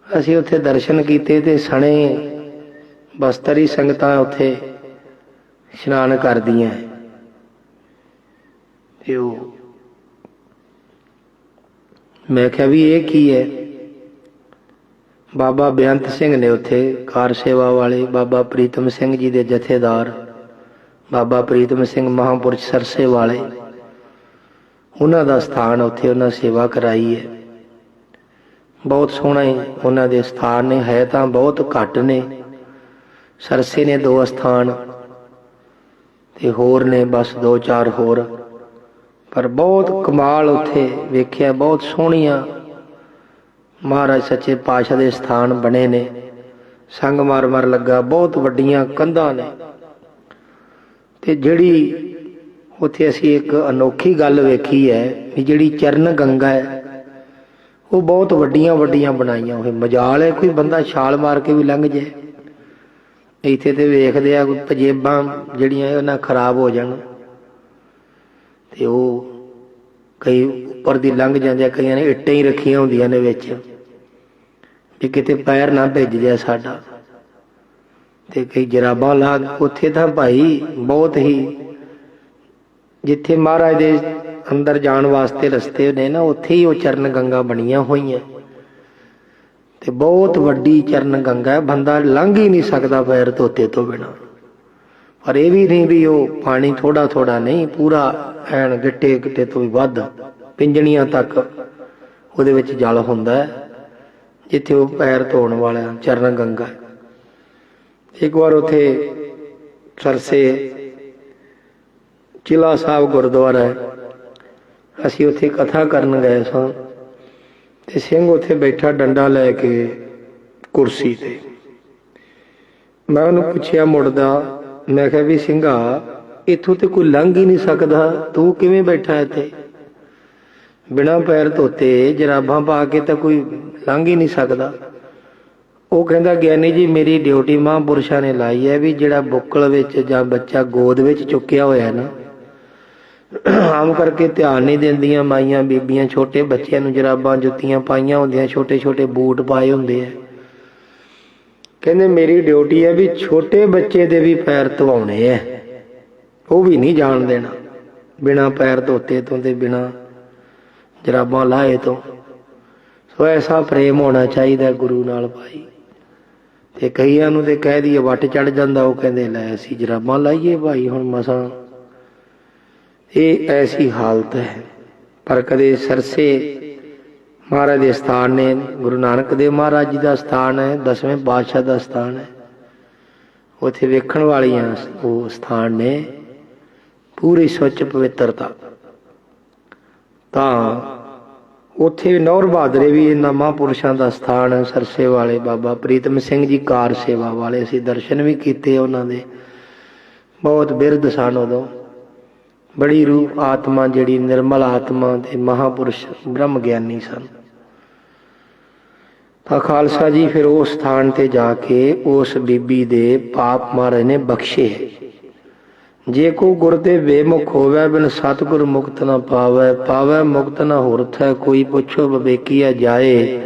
ਅਸੀਂ ਉੱਥੇ ਦਰਸ਼ਨ ਕੀਤੇ ਤੇ ਸਣੇ ਬਸਤਰੀ ਸੰਗਤਾਂ ਉੱਥੇ ਇਸ਼ਨਾਨ ਕਰਦੀਆਂ। ਤੇ ਉਹ ਮੈਂ ਕਿਹਾ ਵੀ ਇਹ ਕੀ ਹੈ? ਬਾਬਾ ਬੇਅੰਤ ਸਿੰਘ ਨੇ ਉੱਥੇ ਕਾਰ ਸੇਵਾ ਵਾਲੇ, ਬਾਬਾ ਪ੍ਰੀਤਮ ਸਿੰਘ ਜੀ ਦੇ ਜਥੇਦਾਰ ਬਾਬਾ ਪ੍ਰੀਤਮ ਸਿੰਘ ਮਹਾਂਪੁਰਸ਼ ਸਰਸੇ ਵਾਲੇ, ਉਹਨਾਂ ਦਾ ਸਥਾਨ ਉੱਥੇ ਉਹਨਾਂ ਸੇਵਾ ਕਰਾਈ ਹੈ। ਬਹੁਤ ਸੋਹਣਾ ਉਹਨਾਂ ਦੇ ਸਥਾਨ ਨੇ, ਹੈ ਤਾਂ ਬਹੁਤ ਘੱਟ ਨੇ। ਸਰਸੇ ਨੇ 2 ਸਥਾਨ ਤੇ ਹੋਰ ਨੇ ਬਸ 2-4 ਹੋਰ, ਪਰ ਬਹੁਤ ਕਮਾਲ ਉੱਥੇ ਵੇਖਿਆ। ਬਹੁਤ ਸੋਹਣੀਆਂ ਮਹਾਰਾਜ ਸੱਚੇ ਪਾਤਸ਼ਾਹ ਦੇ ਸਥਾਨ ਬਣੇ ਨੇ। ਸੰਗਮਰਮਰ ਲੱਗਾ, ਬਹੁਤ ਵੱਡੀਆਂ ਕੰਧਾਂ ਨੇ। ਤੇ ਜਿਹੜੀ ਉੱਥੇ ਅਸੀਂ ਇੱਕ ਅਨੋਖੀ ਗੱਲ ਵੇਖੀ ਹੈ ਵੀ ਜਿਹੜੀ ਚਰਨ ਗੰਗਾ ਹੈ ਉਹ ਬਹੁਤ ਵੱਡੀਆਂ ਵੱਡੀਆਂ ਬਣਾਈਆਂ ਹੋਏ। ਮਜਾਲ ਹੈ ਕੋਈ ਬੰਦਾ ਛਾਲ ਮਾਰ ਕੇ ਵੀ ਲੰਘ ਜਾਏ। ਇੱਥੇ ਤੇ ਵੇਖਦੇ ਆ ਕੋਈ ਪਜੇਬਾਂ ਜਿਹੜੀਆਂ ਉਹਨਾਂ ਖਰਾਬ ਹੋ ਜਾਣ ਤੇ ਉਹ ਕਈ ਉੱਪਰ ਦੀ ਲੰਘ ਜਾਂਦੇ ਆ, ਕਈਆਂ ਨੇ ਇੱਟਾਂ ਹੀ ਰੱਖੀਆਂ ਹੁੰਦੀਆਂ ਨੇ ਵਿੱਚ ਵੀ ਕਿਤੇ ਪੈਰ ਨਾ ਭਿੱਜ ਜਾਏ ਸਾਡਾ। ਤੇ ਕਈ ਜਰਾਬਾਂ ਲਾ। ਉੱਥੇ ਤਾਂ ਭਾਈ ਬਹੁਤ ਹੀ, ਜਿੱਥੇ ਮਹਾਰਾਜ ਦੇ ਅੰਦਰ ਜਾਣ ਵਾਸਤੇ ਰਸਤੇ ਨੇ ਨਾ, ਉੱਥੇ ਹੀ ਉਹ ਚਰਨ ਗੰਗਾ ਬਣੀਆਂ ਹੋਈਆਂ। ਤੇ ਬਹੁਤ ਵੱਡੀ ਚਰਨ ਗੰਗਾ ਹੈ, ਬੰਦਾ ਲੰਘ ਹੀ ਨਹੀਂ ਸਕਦਾ ਪੈਰ ਧੋਤੇ ਤੋਂ ਬਿਨਾਂ। ਪਰ ਇਹ ਵੀ ਨਹੀਂ ਵੀ ਉਹ ਪਾਣੀ ਥੋੜਾ ਥੋੜਾ ਨਹੀਂ, ਪੂਰਾ ਐਨ ਗਿੱਟੇ ਗਿੱਟੇ ਤੋਂ ਵੀ ਵੱਧ ਪਿੰਜਣੀਆਂ ਤੱਕ ਉਹਦੇ ਵਿੱਚ ਜਲ ਹੁੰਦਾ ਹੈ, ਜਿੱਥੇ ਉਹ ਪੈਰ ਧੋਣ ਵਾਲਾ ਚਰਨ ਗੰਗਾ। ਇੱਕ ਵਾਰ ਉੱਥੇ ਸਰਸੇ ਚਿਲਾ ਸਾਹਿਬ ਗੁਰਦੁਆਰਾ ਹੈ, ਅਸੀਂ ਉੱਥੇ ਕਥਾ ਕਰਨ ਗਏ ਸਾਂ ਤੇ ਸਿੰਘ ਉੱਥੇ ਬੈਠਾ ਡੰਡਾ ਲੈ ਕੇ ਕੁਰਸੀ ਤੇ। ਮੈਂ ਉਹਨੂੰ ਪੁੱਛਿਆ ਮੁੜਦਾ, ਮੈਂ ਕਿਹਾ ਵੀ ਸਿੰਘਾ ਇੱਥੋਂ ਤੇ ਕੋਈ ਲੰਘ ਹੀ ਨਹੀਂ ਸਕਦਾ, ਤੂੰ ਕਿਵੇਂ ਬੈਠਾ ਇੱਥੇ ਬਿਨਾਂ ਪੈਰ ਧੋਤੇ, ਜਰਾਬਾਂ ਪਾ ਕੇ ਤਾਂ ਕੋਈ ਲੰਘ ਹੀ ਨਹੀਂ ਸਕਦਾ। ਉਹ ਕਹਿੰਦਾ ਗਿਆਨੀ ਜੀ ਮੇਰੀ ਡਿਊਟੀ ਮਹਾਂਪੁਰਸ਼ਾਂ ਨੇ ਲਾਈ ਹੈ ਵੀ ਜਿਹੜਾ ਬੁੱਕਲ ਵਿੱਚ ਜਾਂ ਬੱਚਾ ਗੋਦ ਵਿੱਚ ਚੁੱਕਿਆ ਹੋਇਆ ਨਾ, ਆਮ ਕਰਕੇ ਧਿਆਨ ਨਹੀਂ ਦਿੰਦੀਆਂ ਮਾਈਆਂ ਬੀਬੀਆਂ, ਛੋਟੇ ਬੱਚਿਆਂ ਨੂੰ ਜਰਾਬਾਂ ਜੁੱਤੀਆਂ ਪਾਈਆਂ ਹੁੰਦੀਆਂ, ਛੋਟੇ ਛੋਟੇ ਬੂਟ ਪਾਏ ਹੁੰਦੇ ਆ। ਕਹਿੰਦੇ ਮੇਰੀ ਡਿਊਟੀ ਹੈ ਵੀ ਛੋਟੇ ਬੱਚੇ ਦੇ ਵੀ ਪੈਰ ਧਵਾਉਣੇ ਆ, ਉਹ ਵੀ ਨਹੀਂ ਜਾਣ ਦੇਣਾ ਬਿਨਾਂ ਪੈਰ ਧੋਤੇ ਤੋਂ ਤੇ ਬਿਨਾਂ ਜਰਾਬਾਂ ਲਾਏ ਤੋਂ। ਸੋ ਐਸਾ ਪ੍ਰੇਮ ਹੋਣਾ ਚਾਹੀਦਾ ਗੁਰੂ ਨਾਲ ਭਾਈ। ਤੇ ਕਈਆਂ ਨੂੰ ਤੇ ਕਹਿ ਦਈਏ ਵੱਟ ਚੜ ਜਾਂਦਾ, ਉਹ ਕਹਿੰਦੇ ਲੈ ਅਸੀਂ ਜਰਾਬਾਂ ਲਾਈਏ ਭਾਈ ਹੁਣ ਮਸਾਂ। ਇਹ ਐਸੀ ਹਾਲਤ ਹੈ। ਪਰ ਕਦੇ ਸਰਸੇ ਮਹਾਰਾਜ ਦੇ ਸਥਾਨ ਨੇ, ਗੁਰੂ ਨਾਨਕ ਦੇਵ ਮਹਾਰਾਜ ਜੀ ਦਾ ਸਥਾਨ ਹੈ, 10ਵੇਂ ਪਾਤਸ਼ਾਹ ਦਾ ਸਥਾਨ ਹੈ। ਉੱਥੇ ਵੇਖਣ ਵਾਲੀਆਂ ਉਹ ਸਥਾਨ ਨੇ, ਪੂਰੀ ਸੁੱਚ ਪਵਿੱਤਰਤਾ। ਤਾਂ ਉੱਥੇ ਨੌਰ ਬਹਾਦਰੇ ਵੀ ਇਹਨਾਂ ਮਹਾਂਪੁਰਸ਼ਾਂ ਦਾ ਸਥਾਨ, ਸਰਸੇ ਵਾਲੇ ਬਾਬਾ ਪ੍ਰੀਤਮ ਸਿੰਘ ਜੀ ਕਾਰ ਸੇਵਾ ਵਾਲੇ, ਅਸੀਂ ਦਰਸ਼ਨ ਵੀ ਕੀਤੇ ਉਹਨਾਂ ਦੇ। ਬਹੁਤ ਬਿਰਧ ਸਨ ਉਦੋਂ, ਬੜੀ ਰੂਹ ਆਤਮਾ, ਜਿਹੜੀ ਨਿਰਮਲ ਆਤਮਾ ਦੇ ਮਹਾਂਪੁਰਸ਼ ਬ੍ਰਹਮ ਗਿਆਨੀ ਸਨ। ਤਾਂ ਖਾਲਸਾ ਜੀ ਫਿਰ ਉਸ ਸਥਾਨ ਤੇ ਜਾ ਕੇ ਉਸ ਬੀਬੀ ਦੇ ਪਾਪ ਮਹਾਰਾਜ ਨੇ ਬਖਸ਼ੇ। ਜੇ ਕੋ ਗੁਰ ਤੇ ਬੇਮੁਖ ਹੋਵੇ, ਬਿਨ ਸਤਿਗੁਰ ਮੁਕਤ ਨਾ ਪਾਵੈ। ਪਾਵੈ ਮੁਕਤ ਨਾ ਹੋਰਥ ਹੈ, ਕੋਈ ਪੁੱਛੋ ਵਿਵੇਕੀਆ ਜਾਏ।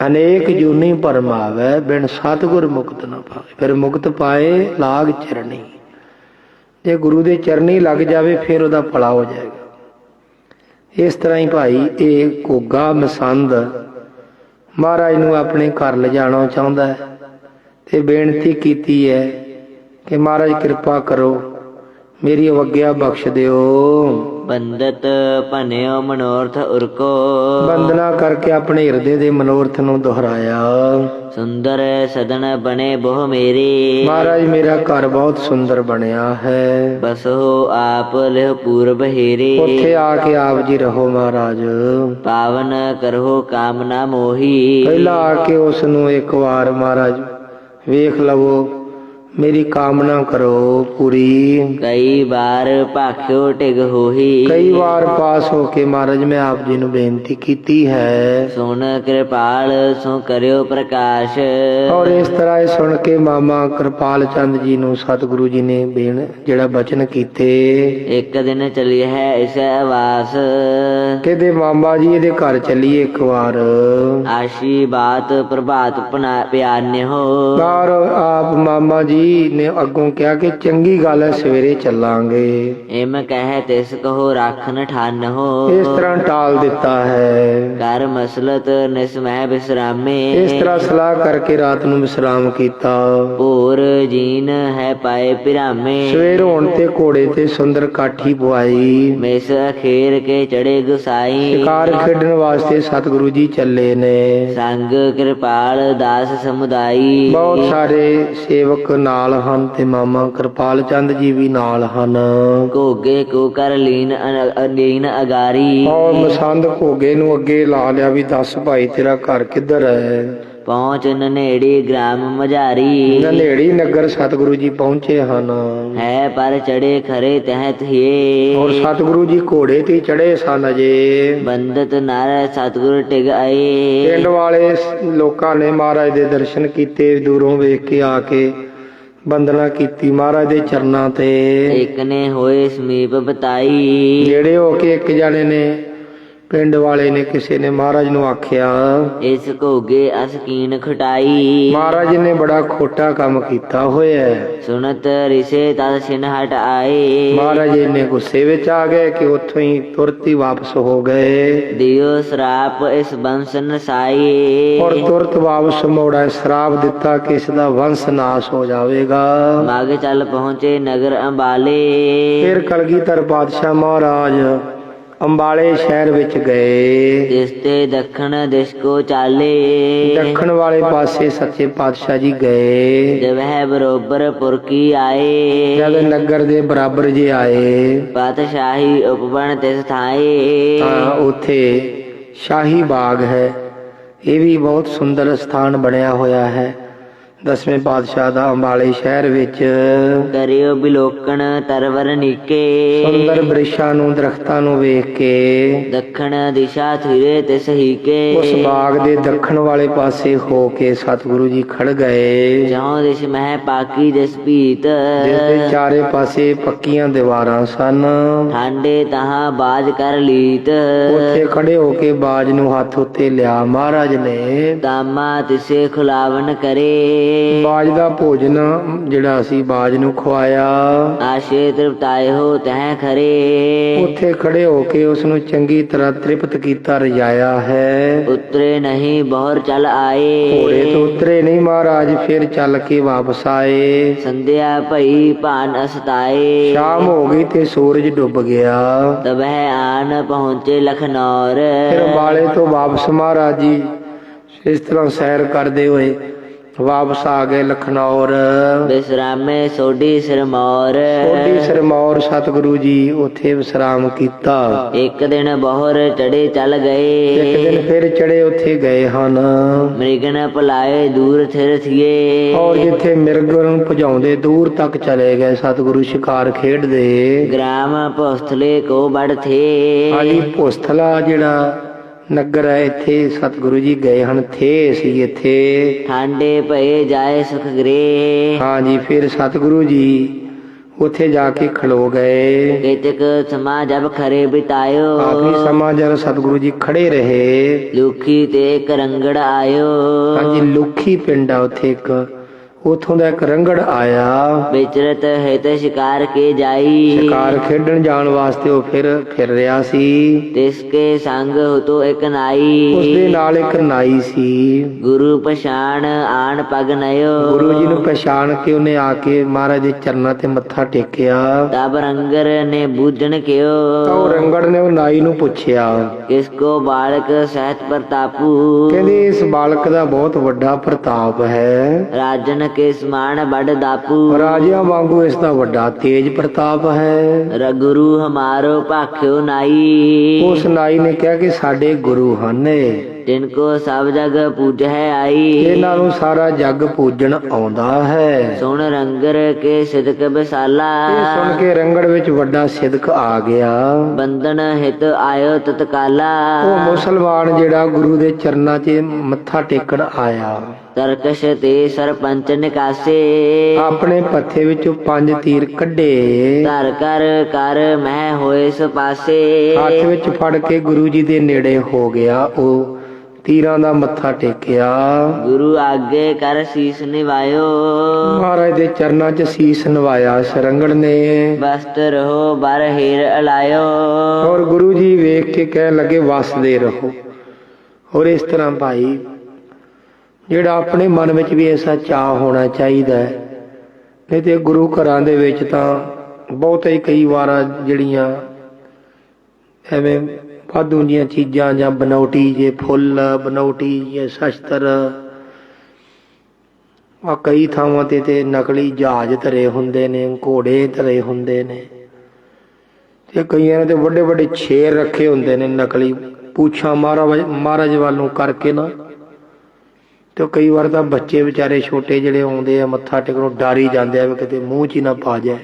ਅਨੇਕ ਜੂਨੀ ਭਰਮਾਵੈ, ਬਿਨ ਸਤਿਗੁਰ ਮੁਕਤ ਨਾ ਪਾਵੇ। ਫਿਰ ਮੁਕਤ ਪਾਏ ਲਾਗ ਚਰਣੀ। ਜੇ ਗੁਰੂ ਦੇ ਚਰਨੀ ਲੱਗ ਜਾਵੇ ਫਿਰ ਉਹਦਾ ਭਲਾ ਹੋ ਜਾਏਗਾ। ਇਸ ਤਰ੍ਹਾਂ ਹੀ ਭਾਈ ਇਹ ਘੋਗਾ ਮਸੰਦ ਮਹਾਰਾਜ ਨੂੰ ਆਪਣੇ ਘਰ ਲਿਜਾਣਾ ਚਾਹੁੰਦਾ ਹੈ ਤੇ ਬੇਨਤੀ ਕੀਤੀ ਹੈ ਕਿ ਮਹਾਰਾਜ ਕਿਰਪਾ ਕਰੋ, ਮੇਰੀ ਅਵੱਗਿਆ ਬਖਸ਼ ਦਿਓ। ਬੰਦਤ ਭਨਿਓ ਮਨੋਰਥ ਉਰਕੋ। ਬੰਦਨਾ ਕਰਕੇ ਆਪਣੇ ਹਿਰਦੇ ਦੇ ਮਨੋਰਥ ਨੂੰ ਦੁਹਰਾਇਆ। ਸੁੰਦਰ ਸਦਨ ਬਣੇ ਬਹੁ ਮੇਰੇ। ਮਹਾਰਾਜ ਮੇਰਾ ਘਰ ਬਹੁਤ ਸੁੰਦਰ ਬਣਿਆ ਹੈ। ਬਸੋ ਆਪ ਲਿਹ ਪੂਰਬ ਹੀਰੇ। ਉੱਥੇ ਆ ਕੇ ਆਪ ਜੀ ਰਹੋ ਮਹਾਰਾਜ। ਪਾਵਨ ਕਰੋ ਕਾਮਨਾ ਮੋਹੀ। ਪਹਿਲਾਂ ਆ ਕੇ ਉਸ ਨੂੰ ਇੱਕ ਵਾਰ ਮਹਾਰਾਜ ਵੇਖ ਲਵੋ, ਮੇਰੀ ਕਾਮਨਾ ਕਰੋ ਪੂਰੀ। ਕਈ ਵਾਰ ਭਾਖਿਓ ਟਿਗ ਹੋਹੀ। ਕਈ ਵਾਰ ਪਾਸ ਹੋ ਕੇ ਮਹਾਰਾਜ ਮੈਂ ਆਪ ਜੀ ਨੂੰ ਬੇਨਤੀ ਕੀਤੀ ਹੈ। ਸੁਣ ਕਿਰਪਾਲ ਸੋ ਕਰਿਓ ਪ੍ਰਕਾਸ਼। ਔਰ ਇਸ ਤਰ੍ਹਾਂ ਇਹ ਸੁਣ ਕੇ ਮਾਮਾ ਕਿਰਪਾਲ ਚੰਦ ਜੀ ਨੂੰ ਸਤਿਗੁਰੂ ਜੀ ਨੇ ਜਿਹੜਾ ਬਚਨ ਕੀਤੇ। ਇੱਕ ਦਿਨ ਚਲੀ ਹੈ ਇਸ ਆਵਾਸ। ਕਹਿੰਦੇ ਮਾਮਾ ਜੀ ਇਹਦੇ ਘਰ ਚੱਲੀਏ ਇੱਕ ਵਾਰ। ਆਸ਼ੀ ਬਾਤ ਪ੍ਰਭਾਤ ਪਿਆਨੇ ਹੋ। ਔਰ ਆਪ ਮਾਮਾ ਜੀ ਨੇ ਅੱਗੋਂ ਕਿਹਾ ਕਿ ਚੰਗੀ ਗੱਲ ਹੈ, ਸਵੇਰੇ ਚੱਲਾਂਗੇ। ਇਮ ਕਹਿ ਤਿਸ ਕਹੋ ਰਾਖਨ ਠਾਨ ਹੋ। ਇਸ ਤਰ੍ਹਾਂ ਟਾਲ ਦਿੱਤਾ ਹੈ। ਕਰ ਮਸਲਤ ਨਿਸਮਹਿ ਬਿਸਰਾਮੇ। ਇਸ ਤਰ੍ਹਾਂ ਸਲਾਹ ਕਰਕੇ ਰਾਤ ਨੂੰ ਵਿਸਰਾਮ ਕੀਤਾ। ਭੋਰ ਜੀਨ ਹੈ ਪਾਏ ਪਿਰਾਮੇ। ਸਵੇਰ ਹੋਣ ਤੇ ਘੋੜੇ ਤੇ ਸੁੰਦਰ ਕਾਠੀ ਪਵਾਈ। ਮਿਸ ਖੇਰ ਕੇ ਚੜੇ ਗੁਸਾਈ। ਸ਼ਿਕਾਰ ਖੇਡਣ ਵਾਸਤੇ ਸਤਿਗੁਰੂ ਜੀ ਚੱਲੇ ਨੇ। ਸੰਗ ਕਿਰਪਾਲ ਦਾਸ ਸਮੁਦਾਈ। ਬਹੁਤ ਸਾਰੇ ਸੇਵਕ ਨਾਲ ਹਨ ਤੇ ਮਾਮਾ ਕਿਰਪਾਲ ਚੰਦ ਜੀ ਵੀ ਨਾਲ ਹਨ। ਘੋਗੇ ਕੋ ਕਰ ਲੀਨ ਅਗਾਰੀ। ਔਰ ਮਸੰਦ ਘੋਗੇ ਨੂੰ ਅੱਗੇ ਲਾ ਲਿਆ ਵੀ ਦੱਸ ਭਾਈ ਤੇਰਾ ਘਰ ਕਿੱਧਰ ਹੈ। ਪਹੁੰਚ ਨਨੇੜੀ ਗ੍ਰਾਮ ਮਝਾਰੀ। ਨਨੇੜੀ ਨਗਰ ਸਤਿਗੁਰੂ ਜੀ ਪਹੁੰਚੇ ਹਨ। ਹੈ ਪਰ ਚੜੇ ਖਰੇ ਤਹਿਤ ਹੀਏ। ਔਰ ਸਤਿਗੁਰੂ ਜੀ ਘੋੜੇ ਤੇ ਚੜੇ ਸਨ ਅਜੇ। ਬੰਦਤ ਨਰ ਸਤਿਗੁਰ ਟਿਗ ਆਏ। ਪਿੰਡ ਵਾਲੇ ਲੋਕਾਂ ਨੇ ਮਹਾਰਾਜ ਦੇ ਦਰਸ਼ਨ ਕੀਤੇ, ਦੂਰੋਂ ਵੇਖ ਕੇ ਆ ਕੇ ਬੰਦਨਾ ਕੀਤੀ ਮਹਾਰਾਜ ਦੇ ਚਰਨਾਂ ਤੇ। ਇੱਕ ਨੇ ਹੋਏ ਸਮੀਪ ਬਤਾਈ। ਜਿਹੜੇ ਹੋ ਕੇ ਇੱਕ ਜਾਣੇ ਨੇ, ਪਿੰਡ ਵਾਲੇ ਨੇ, ਕਿਸੇ ਨੇ ਮਹਾਰਾਜ ਨੂੰ ਆਖਿਆ ਇਸ ਘੋਗੇ ਅਸਕੀਨ ਖਟਾਈ। ਮਹਾਰਾਜ ਨੇ ਬੜਾ ਖੋਟਾ ਕੰਮ ਕੀਤਾ ਹੋਇਆ। ਸੁਨਤ ਰਿਸੇ ਤਦ ਸਿਨ ਹਟ ਆਏ। ਮਹਾਰਾਜ ਨੇ ਗੁੱਸੇ ਵਿੱਚ ਆ ਗਏ ਕਿ ਉੱਥੋਂ ਹੀ ਤੁਰਤ ਹੀ ਵਾਪਸ ਹੋ ਗਏ। ਦਿਓ ਸਰਾਪ ਇਸ ਬੰਸ ਨਸਾਈ। ਔਰ ਤੁਰਤ ਵਾਪਸ ਮੋੜਾ ਸ਼ਰਾਪ ਦਿੱਤਾ ਕਿ ਇਸ ਦਾ ਵੰਸ਼ ਨਾਸ਼ ਹੋ ਜਾਵੇਗਾ। ਮਗ ਚੱਲ ਪਹੁੰਚੇ ਨਗਰ ਅੰਬਾਲੇ। ਫਿਰ ਕਲਗੀਧਰ ਪਾਤਸ਼ਾਹ ਮਹਾਰਾਜ ਅੰਬਾਲੇ ਸ਼ਹਿਰ ਵਿੱਚ ਗਏ। ਜਿਸ ਤੇ ਦੱਖਣ ਦਿਸ ਕੋ ਚਾਲੇ। ਦੱਖਣ ਵਾਲੇ ਪਾਸੇ ਸੱਚੇ ਪਾਤਸ਼ਾਹ ਜੀ ਗਏ। ਜਬ ਹੈ ਬਰੋਬਰ ਪੁਰਕੀ ਆਏ। ਜਦ ਨਗਰ ਦੇ ਬਰਾਬਰ ਜੇ ਆਏ ਪਾਤਸ਼ਾਹੀ ਉਪਬਣ ਤਿਸ ਥਾਏ। ਤਾਂ ਉੱਥੇ ਸ਼ਾਹੀ ਬਾਗ ਹੈ। ਇਹ ਵੀ ਬਹੁਤ ਸੁੰਦਰ ਸਥਾਨ ਬਣਿਆ ਹੋਇਆ ਹੈ। 10ਵੇਂ ਪਾਤਸ਼ਾਹ ਦਾ ਅੰਬਾਲੇ ਸ਼ਹਿਰ ਵਿੱਚ ਕਰਿਓ ਬਿਲੋਕਣ ਤਰਵਰ ਨੀਕੇ। ਸੁੰਦਰ ਬ੍ਰਿਸ਼ਾਂ ਨੂੰ, ਦਰਖਤਾਂ ਨੂੰ ਵੇਖ ਕੇ ਦੱਖਣ ਦਿਸ਼ਾ ਥਿਰੇ ਤਿਸ ਹੀਕੇ। ਉਸ ਬਾਗ ਦੇ ਦੱਖਣ ਵਾਲੇ ਪਾਸੇ ਹੋ ਕੇ ਸਤਿਗੁਰੂ ਜੀ ਖੜ ਗਏ। ਜਉ ਦਿਸ ਮਹਿ ਪਾਕੀ ਦਿਸ ਪੀਤ। ਜਿਸ ਦੇ ਚਾਰੇ ਪਾਸੇ ਪੱਕੀਆਂ ਦੀਵਾਰਾਂ ਸਨ। ਠਾਂਡੇ ਤਹਾਂ ਬਾਜ ਕਰ ਲੀਤ। ਉੱਥੇ ਖੜੇ ਹੋ ਕੇ ਬਾਜ ਨੂੰ ਹੱਥ ਉੱਤੇ ਲਿਆ ਮਹਾਰਾਜ ਨੇ। ਦਾਮਾ ਤਿਸੇ ਖੁਲਾਵਨ ਕਰੇ। ਬਾਜ ਦਾ ਭੋਜਨ ਜਿਹੜਾ ਅਸੀਂ ਬਾਜ ਨੂੰ ਖਵਾਇਆ। ਆਸ਼ੇ ਤ੍ਰਿਪਤਾਏ ਹੋ ਤਹਿ ਖਰੇ। ਉੱਥੇ ਖੜੇ ਹੋ ਕੇ ਉਸ ਨੂੰ ਚੰਗੀ ਤਰ੍ਹਾਂ ਤ੍ਰਿਪਤ ਕੀਤਾ, ਰਜਾਇਆ ਹੈ। ਉਤਰੇ ਨਹੀਂ ਬਹੁਰ ਚੱਲ ਆਏ। ਘੋੜੇ ਤੋਂ ਉਤਰੇ ਨਹੀਂ ਮਹਾਰਾਜ, ਫਿਰ ਚੱਲ ਕੇ ਵਾਪਸ ਆਏ। ਸੰਧਿਆ ਭਈ ਭਾਨ ਅਸਤਾਏ। ਸ਼ਾਮ ਹੋ ਗਈ ਤੇ ਸੂਰਜ ਡੁੱਬ ਗਿਆ। ਤਬਹਿ ਆਨ ਪਹੁੰਚੇ ਲਖਨੌਰ। ਫਿਰ ਅੰਬਾਲੇ ਤੋਂ ਵਾਪਸ ਮਹਾਰਾਜ ਜੀ ਇਸ ਤਰ੍ਹਾਂ ਸੈਰ ਕਰਦੇ ਹੋਏ ਵਾਪਸ ਆ ਗਏ ਲਖਨੌਰ। ਬਿਸਰਾਮੇ ਸੋਢੀ ਸਿਰਮੌਰ। ਸੋਢੀ ਸਿਰਮੌਰ ਸਤਿਗੁਰੂ ਜੀ ਉੱਥੇ ਵਿਸਰਾਮ ਕੀਤਾ। ਇੱਕ ਦਿਨ ਬਹੁਰ ਚੜੇ ਚੱਲ ਇੱਕ ਗਏ। ਦਿਨ ਫਿਰ ਚੜੇ ਉੱਥੇ ਗਏ ਹਨ। ਮ੍ਰਿਗਨ ਭੁਲਾਏ ਦੂਰ ਥਿਰ ਥੀਏ। ਔਰ ਜਿੱਥੇ ਮਿਰਗ ਨੂੰ ਭਜਾਉਂਦੇ ਦੂਰ ਤੱਕ ਚਲੇ ਗਏ ਸਤਿਗੁਰੂ ਸ਼ਿਕਾਰ ਖੇਡਦੇ। ਗ੍ਰਾਮ ਭੋਸਲੇ ਕੋ ਬੜ ਥੇ। ਹਾਂਜੀ ਭੋਸਥਲਾ ਜਿਹੜਾ ਨਗਰ ਹੈ ਇੱਥੇ ਸਤਿਗੁਰੂ ਜੀ ਗਏ ਹਨ। ਥੇ ਸੀ ਇੱਥੇ। ਠਾਂਡੇ ਭਏ ਜਾਏ ਸੁਖ ਗ੍ਰੇ। ਹਾਂਜੀ ਫਿਰ ਸਤਿਗੁਰੂ ਜੀ ਉੱਥੇ ਜਾ ਕੇ ਖਲੋ ਗਏ। ਕੇਤਕ ਸਮਾ ਜਬ ਖਰੇ ਬਿਤਾਇਓ। ਕਾਫੀ ਸਮਾਂ ਜਦ ਸਤਿਗੁਰੂ ਜੀ ਖੜੇ ਰਹੇ। ਲੁਖੀ ਤੇ ਇੱਕ ਰੰਗੜ ਆਇਓ। ਹਾਂਜੀ ਲੁਖੀ ਪਿੰਡ ਆ ਉੱਥੇ ਇੱਕ, ਉਥੋਂ ਦਾ ਇੱਕ ਰੰਗੜ ਆਇਆ। ਵਿਚਰਤ ਹਿਤ ਸ਼ਿਕਾਰ ਕੇ ਜਾਈ। ਸ਼ਿਕਾਰ ਖੇਡਣ ਜਾਣ ਵਾਸਤੇ ਉਹ ਫਿਰ ਰਿਹਾ ਸੀ। ਤਿਸਕੇ ਸੰਗ ਹੁਤੋ ਇੱਕ ਨਾਈ। ਉਸਦੇ ਨਾਲ ਇੱਕ ਨਾਈ ਸੀ। ਗੁਰੂ ਪਛਾਣ ਆਣ ਪਗ ਨਇਓ। ਗੁਰੂ ਜੀ ਨੂੰ ਪਛਾਣ ਕੇ ਉਹਨੇ ਆ ਕੇ ਮਹਾਰਾਜ ਦੇ ਚਰਨਾਂ ਤੇ ਮੱਥਾ ਟੇਕਿਆ। ਤਬ ਰੰਗਰ ਨੇ ਬੂਝਣ ਕਿਓ। ਤਾਂ ਉਹ ਰੰਗੜ ਨੇ ਉਹ ਨਾਈ ਨੂੰ ਪੁੱਛਿਆ, ਕਿਸ ਕੋ ਬਾਲਕ ਸਹਿਤ ਪ੍ਰਤਾਪੂ। ਕਹਿੰਦੇ ਇਸ ਬਾਲਕ ਦਾ ਬਹੁਤ ਵੱਡਾ ਪ੍ਰਤਾਪ ਹੈ। ਰਾਜਨ ਕੇ ਸਮਾਨ ਬੜ ਦਾਪੂ। ਰਾਜਿਆਂ ਵਾਂਗੂ ਇਸ ਦਾ ਵੱਡਾ ਤੇਜ ਪ੍ਰਤਾਪ ਹੈ। ਗੁਰੂ ਹਮਾਰੋ ਭਾਖਿਓ ਨਾਈ। ਉਸ ਨਾਈ ਨੇ ਕਿਹਾ ਕਿ ਸਾਡੇ ਗੁਰੂ ਹਨ, ਜਿਨ ਕੋ ਸਭ ਜਗ ਪੂਜੈ ਆਈ। ਇਹਨਾਂ ਨੂੰ ਸਾਰਾ ਜੱਗ ਪੂਜਣ ਆਉਂਦਾ ਹੈ। ਸੁਣ ਰੰਗਰ ਕੇ ਸਿਦਕ ਵਿਸਾਲਾ। ਇਹ ਸੁਣ ਕੇ ਰੰਗੜ ਵਿੱਚ ਵੱਡਾ ਸਿਦਕ ਆ ਗਿਆ। ਬੰਧਨ ਹਿਤ ਆਇਓ ਤਤਕਾਲਾ। ਉਹ ਮੁਸਲਮਾਨ ਜਿਹੜਾ ਗੁਰੂ ਦੇ ਚਰਨਾਂ 'ਚ ਮੱਥਾ ਟੇਕਣ ਆਇਆ। ਤਰਕਸ਼ ਤੇ ਸਰਪੰਚ ਨਿਕਾਸੇ। ਆਪਣੇ ਪੱਥੇ ਵਿੱਚੋਂ 5 ਤੀਰ ਕੱਢੇ। ਧਰ ਕਰ ਮਹਿ ਹੋਏ ਸੁਪਾਸੇ। ਹੱਥ ਵਿੱਚ ਫੜ ਕੇ ਗੁਰੂ ਜੀ ਦੇ ਨੇੜੇ ਹੋ ਗਿਆ। ਉਹ ਤੀਰਾਂ ਦਾ ਮੱਥਾ ਟੇਕਿਆ। ਗੁਰੂ ਆਗੇ ਕਰ ਸੀਸ ਨਿਵਾਇਓ। ਮਹਾਰਾਜ ਦੇ ਚਰਨਾਂ 'ਚ ਸੀਸ ਨਵਾਇਆ ਇਸ ਰੰਗੜ ਨੇ। ਬਸਤ ਰਹੋ ਬਰ ਹੀਰ ਅਲਾਇਓ। ਔਰ ਗੁਰੂ ਜੀ ਵੇਖ ਕੇ ਕਹਿਣ ਲੱਗੇ ਵਸਦੇ ਰਹੋ। ਔਰ ਇਸ ਤਰ੍ਹਾਂ ਭਾਈ ਜਿਹੜਾ ਆਪਣੇ ਮਨ ਵਿੱਚ ਵੀ ਐਸਾ ਚਾਅ ਹੋਣਾ ਚਾਹੀਦਾ ਹੈ। ਨਹੀਂ ਤੇ ਗੁਰੂ ਘਰਾਂ ਦੇ ਵਿੱਚ ਤਾਂ ਬਹੁਤ ਹੀ ਕਈ ਵਾਰ ਜਿਹੜੀਆਂ ਐਵੇਂ ਵਾਧੂ ਦੀਆਂ ਚੀਜ਼ਾਂ ਜਾਂ ਬਨੌਟੀ ਜੇ ਫੁੱਲ ਬਨੌਟੀ ਜੇ ਸ਼ਸਤਰ ਆ ਕਈ ਥਾਵਾਂ ਤੇ ਨਕਲੀ ਜਹਾਜ਼ ਧਰੇ ਹੁੰਦੇ ਨੇ, ਘੋੜੇ ਧਰੇ ਹੁੰਦੇ ਨੇ ਤੇ ਕਈਆਂ ਨੇ ਤੇ ਵੱਡੇ ਵੱਡੇ ਸ਼ੇਰ ਰੱਖੇ ਹੁੰਦੇ ਨੇ ਨਕਲੀ ਪੂਛਾਂ ਮਹਾਰਾਜ ਵੱਲ ਨੂੰ ਕਰਕੇ ਨਾ। ਤੇ ਕਈ ਵਾਰ ਤਾਂ ਬੱਚੇ ਵਿਚਾਰੇ ਛੋਟੇ ਜਿਹੜੇ ਆਉਂਦੇ ਆ ਮੱਥਾ ਟੇਕਣੋਂ ਡਰ ਹੀ ਜਾਂਦੇ ਆ ਵੀ ਕਿਤੇ ਮੂੰਹ 'ਚ ਹੀ ਨਾ ਪਾ ਜਾਏ।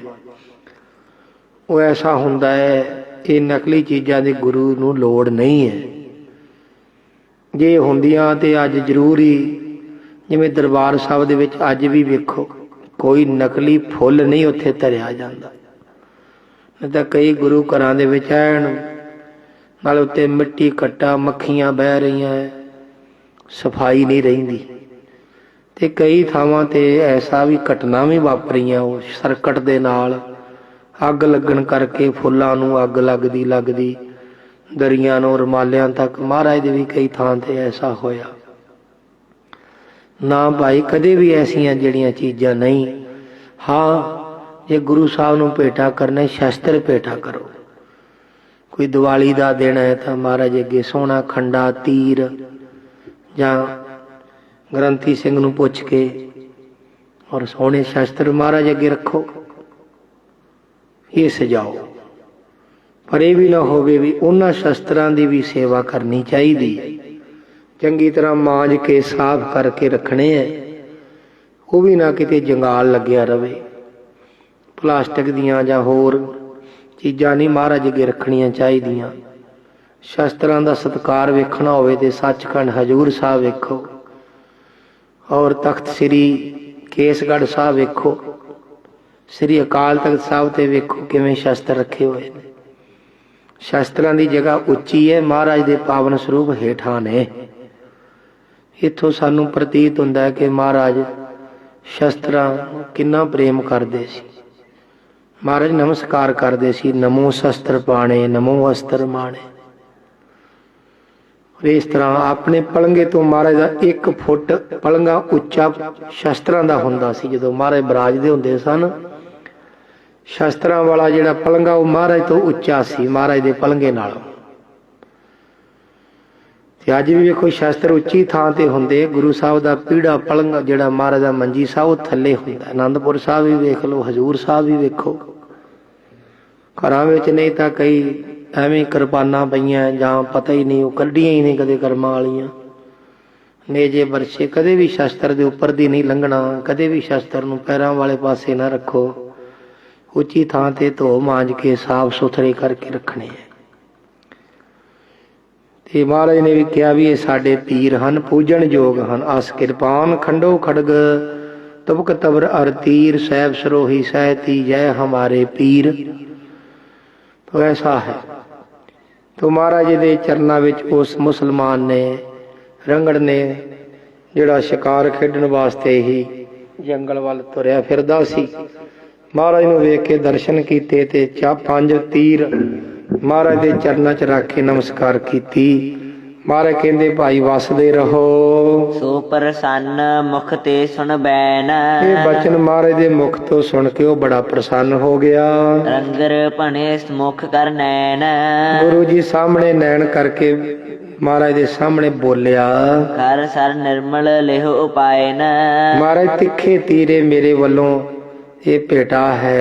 ਉਹ ਐਸਾ ਹੁੰਦਾ ਹੈ। ਇਹ ਨਕਲੀ ਚੀਜ਼ਾਂ ਦੀ ਗੁਰੂ ਨੂੰ ਲੋੜ ਨਹੀਂ ਹੈ। ਜੇ ਹੁੰਦੀਆਂ ਤੇ ਅੱਜ ਜ਼ਰੂਰ ਹੀ ਜਿਵੇਂ ਦਰਬਾਰ ਸਾਹਿਬ ਦੇ ਵਿੱਚ ਅੱਜ ਵੀ ਵੇਖੋ ਕੋਈ ਨਕਲੀ ਫੁੱਲ ਨਹੀਂ ਉੱਥੇ ਧਰਿਆ ਜਾਂਦਾ। ਨਹੀਂ ਤਾਂ ਕਈ ਗੁਰੂ ਘਰਾਂ ਦੇ ਵਿੱਚ ਐਨ ਨਾਲ ਉੱਤੇ ਮਿੱਟੀ ਘੱਟਾ ਮੱਖੀਆਂ ਬਹਿ ਰਹੀਆਂ, ਸਫਾਈ ਨਹੀਂ ਰਹਿੰਦੀ। ਤੇ ਕਈ ਥਾਵਾਂ ਤੇ ਐਸਾ ਵੀ ਘਟਨਾ ਵੀ ਵਾਪਰੀਆਂ ਉਹ ਸਰਕਟ ਦੇ ਨਾਲ ਅੱਗ ਲੱਗਣ ਕਰਕੇ ਫੁੱਲਾਂ ਨੂੰ ਅੱਗ ਲੱਗਦੀ ਦਰੀਆਂ ਨੂੰ ਰੁਮਾਲਿਆਂ ਤੱਕ। ਮਹਾਰਾਜ ਦੇ ਵੀ ਕਈ ਥਾਂ ਤੇ ਐਸਾ ਹੋਇਆ ਨਾ ਭਾਈ। ਕਦੇ ਵੀ ਐਸੀਆਂ ਜਿਹੜੀਆਂ ਚੀਜ਼ਾਂ ਨਹੀਂ। ਹਾਂ ਜੇ ਗੁਰੂ ਸਾਹਿਬ ਨੂੰ ਭੇਟਾ ਕਰਨਾ ਸ਼ਸਤਰ ਭੇਟਾ ਕਰੋ। ਕੋਈ ਦੀਵਾਲੀ ਦਾ ਦਿਨ ਹੈ ਤਾਂ ਮਹਾਰਾਜ ਅੱਗੇ ਸੋਹਣਾ ਖੰਡਾ ਤੀਰ ਜਾਂ ਗ੍ਰੰਥੀ ਸਿੰਘ ਨੂੰ ਪੁੱਛ ਕੇ ਔਰ ਸੋਹਣੇ ਸ਼ਸਤਰ ਮਹਾਰਾਜ ਅੱਗੇ ਰੱਖੋ, ਇਹ ਸਜਾਓ। ਪਰ ਇਹ ਵੀ ਨਾ ਹੋਵੇ ਵੀ ਉਹਨਾਂ ਸ਼ਸਤਰਾਂ ਦੀ ਵੀ ਸੇਵਾ ਕਰਨੀ ਚਾਹੀਦੀ। ਚੰਗੀ ਤਰ੍ਹਾਂ ਮਾਂਜ ਕੇ ਸਾਫ਼ ਕਰਕੇ ਰੱਖਣੇ ਹੈ। ਉਹ ਵੀ ਨਾ ਕਿਤੇ ਜੰਗਾਲ ਲੱਗਿਆ ਰਵੇ। ਪਲਾਸਟਿਕ ਦੀਆਂ ਜਾਂ ਹੋਰ ਚੀਜ਼ਾਂ ਨਹੀਂ ਮਹਾਰਾਜ ਅੱਗੇ ਰੱਖਣੀਆਂ ਚਾਹੀਦੀਆਂ। ਸ਼ਸਤਰਾਂ ਦਾ ਸਤਿਕਾਰ ਵੇਖਣਾ ਹੋਵੇ ਤੇ ਸੱਚਖੰਡ ਹਜ਼ੂਰ ਸਾਹਿਬ ਵੇਖੋ ਔਰ ਤਖਤ ਸ੍ਰੀ ਕੇਸਗੜ੍ਹ ਸਾਹਿਬ ਵੇਖੋ, ਸ੍ਰੀ ਅਕਾਲ ਤਖਤ ਸਾਹਿਬ ਤੇ ਵੇਖੋ ਕਿਵੇਂ ਸ਼ਸਤਰ ਰੱਖੇ ਹੋਏ ਨੇ। ਸ਼ਸਤਰਾਂ ਦੀ ਜਗ੍ਹਾ ਉੱਚੀ ਹੈ, ਮਹਾਰਾਜ ਦੇ ਪਾਵਨ ਸਰੂਪ ਹੇਠਾਂ ਨੇ। ਇੱਥੋਂ ਸਾਨੂੰ ਪ੍ਰਤੀਤ ਹੁੰਦਾ ਹੈ ਕਿ ਮਹਾਰਾਜ ਸ਼ਸਤਰਾਂ ਨੂੰ ਕਿੰਨਾ ਪ੍ਰੇਮ ਕਰਦੇ ਸੀ। ਮਹਾਰਾਜ ਨਮਸਕਾਰ ਕਰਦੇ ਸੀ, ਨਮੋ ਸ਼ਸਤਰ ਪਾਣੇ ਨਮੋ ਅਸਤਰ ਮਾਣੇ। ਇਸ ਤਰ੍ਹਾਂ ਆਪਣੇ ਪਲੰਗੇ ਤੋਂ ਮਹਾਰਾਜ ਦਾ 1 ਫੁੱਟ ਪਲੰਗਾ ਉੱਚਾ ਸ਼ਸਤਰਾਂ ਦਾ ਹੁੰਦਾ ਸੀ। ਜਦੋਂ ਮਹਾਰਾਜ ਬਰਾਜਦੇ ਹੁੰਦੇ ਸਨ, ਸ਼ਸਤਰਾਂ ਵਾਲਾ ਜਿਹੜਾ ਪਲੰਗਾ ਉਹ ਮਹਾਰਾਜ ਤੋਂ ਉੱਚਾ ਸੀ, ਮਹਾਰਾਜ ਦੇ ਪਲੰਗੇ ਨਾਲੋਂ। ਤੇ ਅੱਜ ਵੀ ਵੇਖੋ ਸ਼ਸਤਰ ਉੱਚੀ ਥਾਂ ਤੇ ਹੁੰਦੇ। ਗੁਰੂ ਸਾਹਿਬ ਦਾ ਪੀੜਾ ਪਲੰਗ ਜਿਹੜਾ ਮਹਾਰਾਜ ਦਾ ਮੰਜੀ ਸਾਹਿਬ ਉਹ ਥੱਲੇ ਹੁੰਦਾ। ਆਨੰਦਪੁਰ ਸਾਹਿਬ ਵੀ ਵੇਖ ਲਓ, ਹਜ਼ੂਰ ਸਾਹਿਬ ਵੀ ਵੇਖੋ। ਘਰਾਂ ਵਿੱਚ ਨਹੀਂ ਤਾਂ ਕਈ ਐਵੇਂ ਕਿਰਪਾਨਾਂ ਪਈਆਂ ਜਾਂ ਪਤਾ ਹੀ ਨਹੀਂ, ਉਹ ਕੱਢੀਆਂ ਹੀ ਨਹੀਂ ਕਦੇ ਕਰਮਾਂ ਵਾਲੀਆਂ। ਨੇਜੇ ਵਰਸ਼ੇ ਕਦੇ ਵੀ ਸ਼ਸਤਰ ਦੇ ਉੱਪਰ ਦੀ ਨਹੀਂ ਲੰਘਣਾ। ਕਦੇ ਵੀ ਸ਼ਸਤਰ ਨੂੰ ਪੈਰਾਂ ਵਾਲੇ ਪਾਸੇ ਨਾ ਰੱਖੋ। ਉੱਚੀ ਥਾਂ ਤੇ ਧੋ ਮਾਂਜ ਕੇ ਸਾਫ਼ ਸੁਥਰੇ ਕਰਕੇ ਰੱਖਣੇ ਹੈ। ਤੇ ਮਹਾਰਾਜ ਨੇ ਵੀ ਕਿਹਾ ਵੀ ਇਹ ਸਾਡੇ ਪੀਰ ਹਨ, ਪੂਜਣ ਯੋਗ ਹਨ। ਅਸ ਕਿਰਪਾਨ ਖੰਡੋ ਖੜਗ ਤਬਕ ਤਬਰ ਅਰ ਤੀਰ ਸਹਿਬ ਸਰੋਹੀ ਸਹਿਤੀ ਜੈ ਹਮਾਰੇ ਪੀਰ। तो ऐसा है। तो महाराज जी दे चरना विच उस मुसलमान ने रंगड़ ने जिहड़ा शिकार खेडण वास्ते ही जंगल वाल तुरिया फिरदा सी। महाराज नूं वेख के दर्शन कीते ते 5 तीर महाराज दे चरना च रख के नमस्कार कीती। महाराज कहंदे भाई वसदे रहो। सो प्रसन्न मुख ते सुन बैन। ये बचन महाराज दे मुख तो सुन के वो बड़ा प्रसन्न हो गया। रंगर भने मुख कर नैन। गुरु जी सामने नैन करके महाराज दे सामने बोलिया। कर सर निर्मल लेहो उपायन। महाराज तिखे तीरे मेरे वालों ये भेटा है।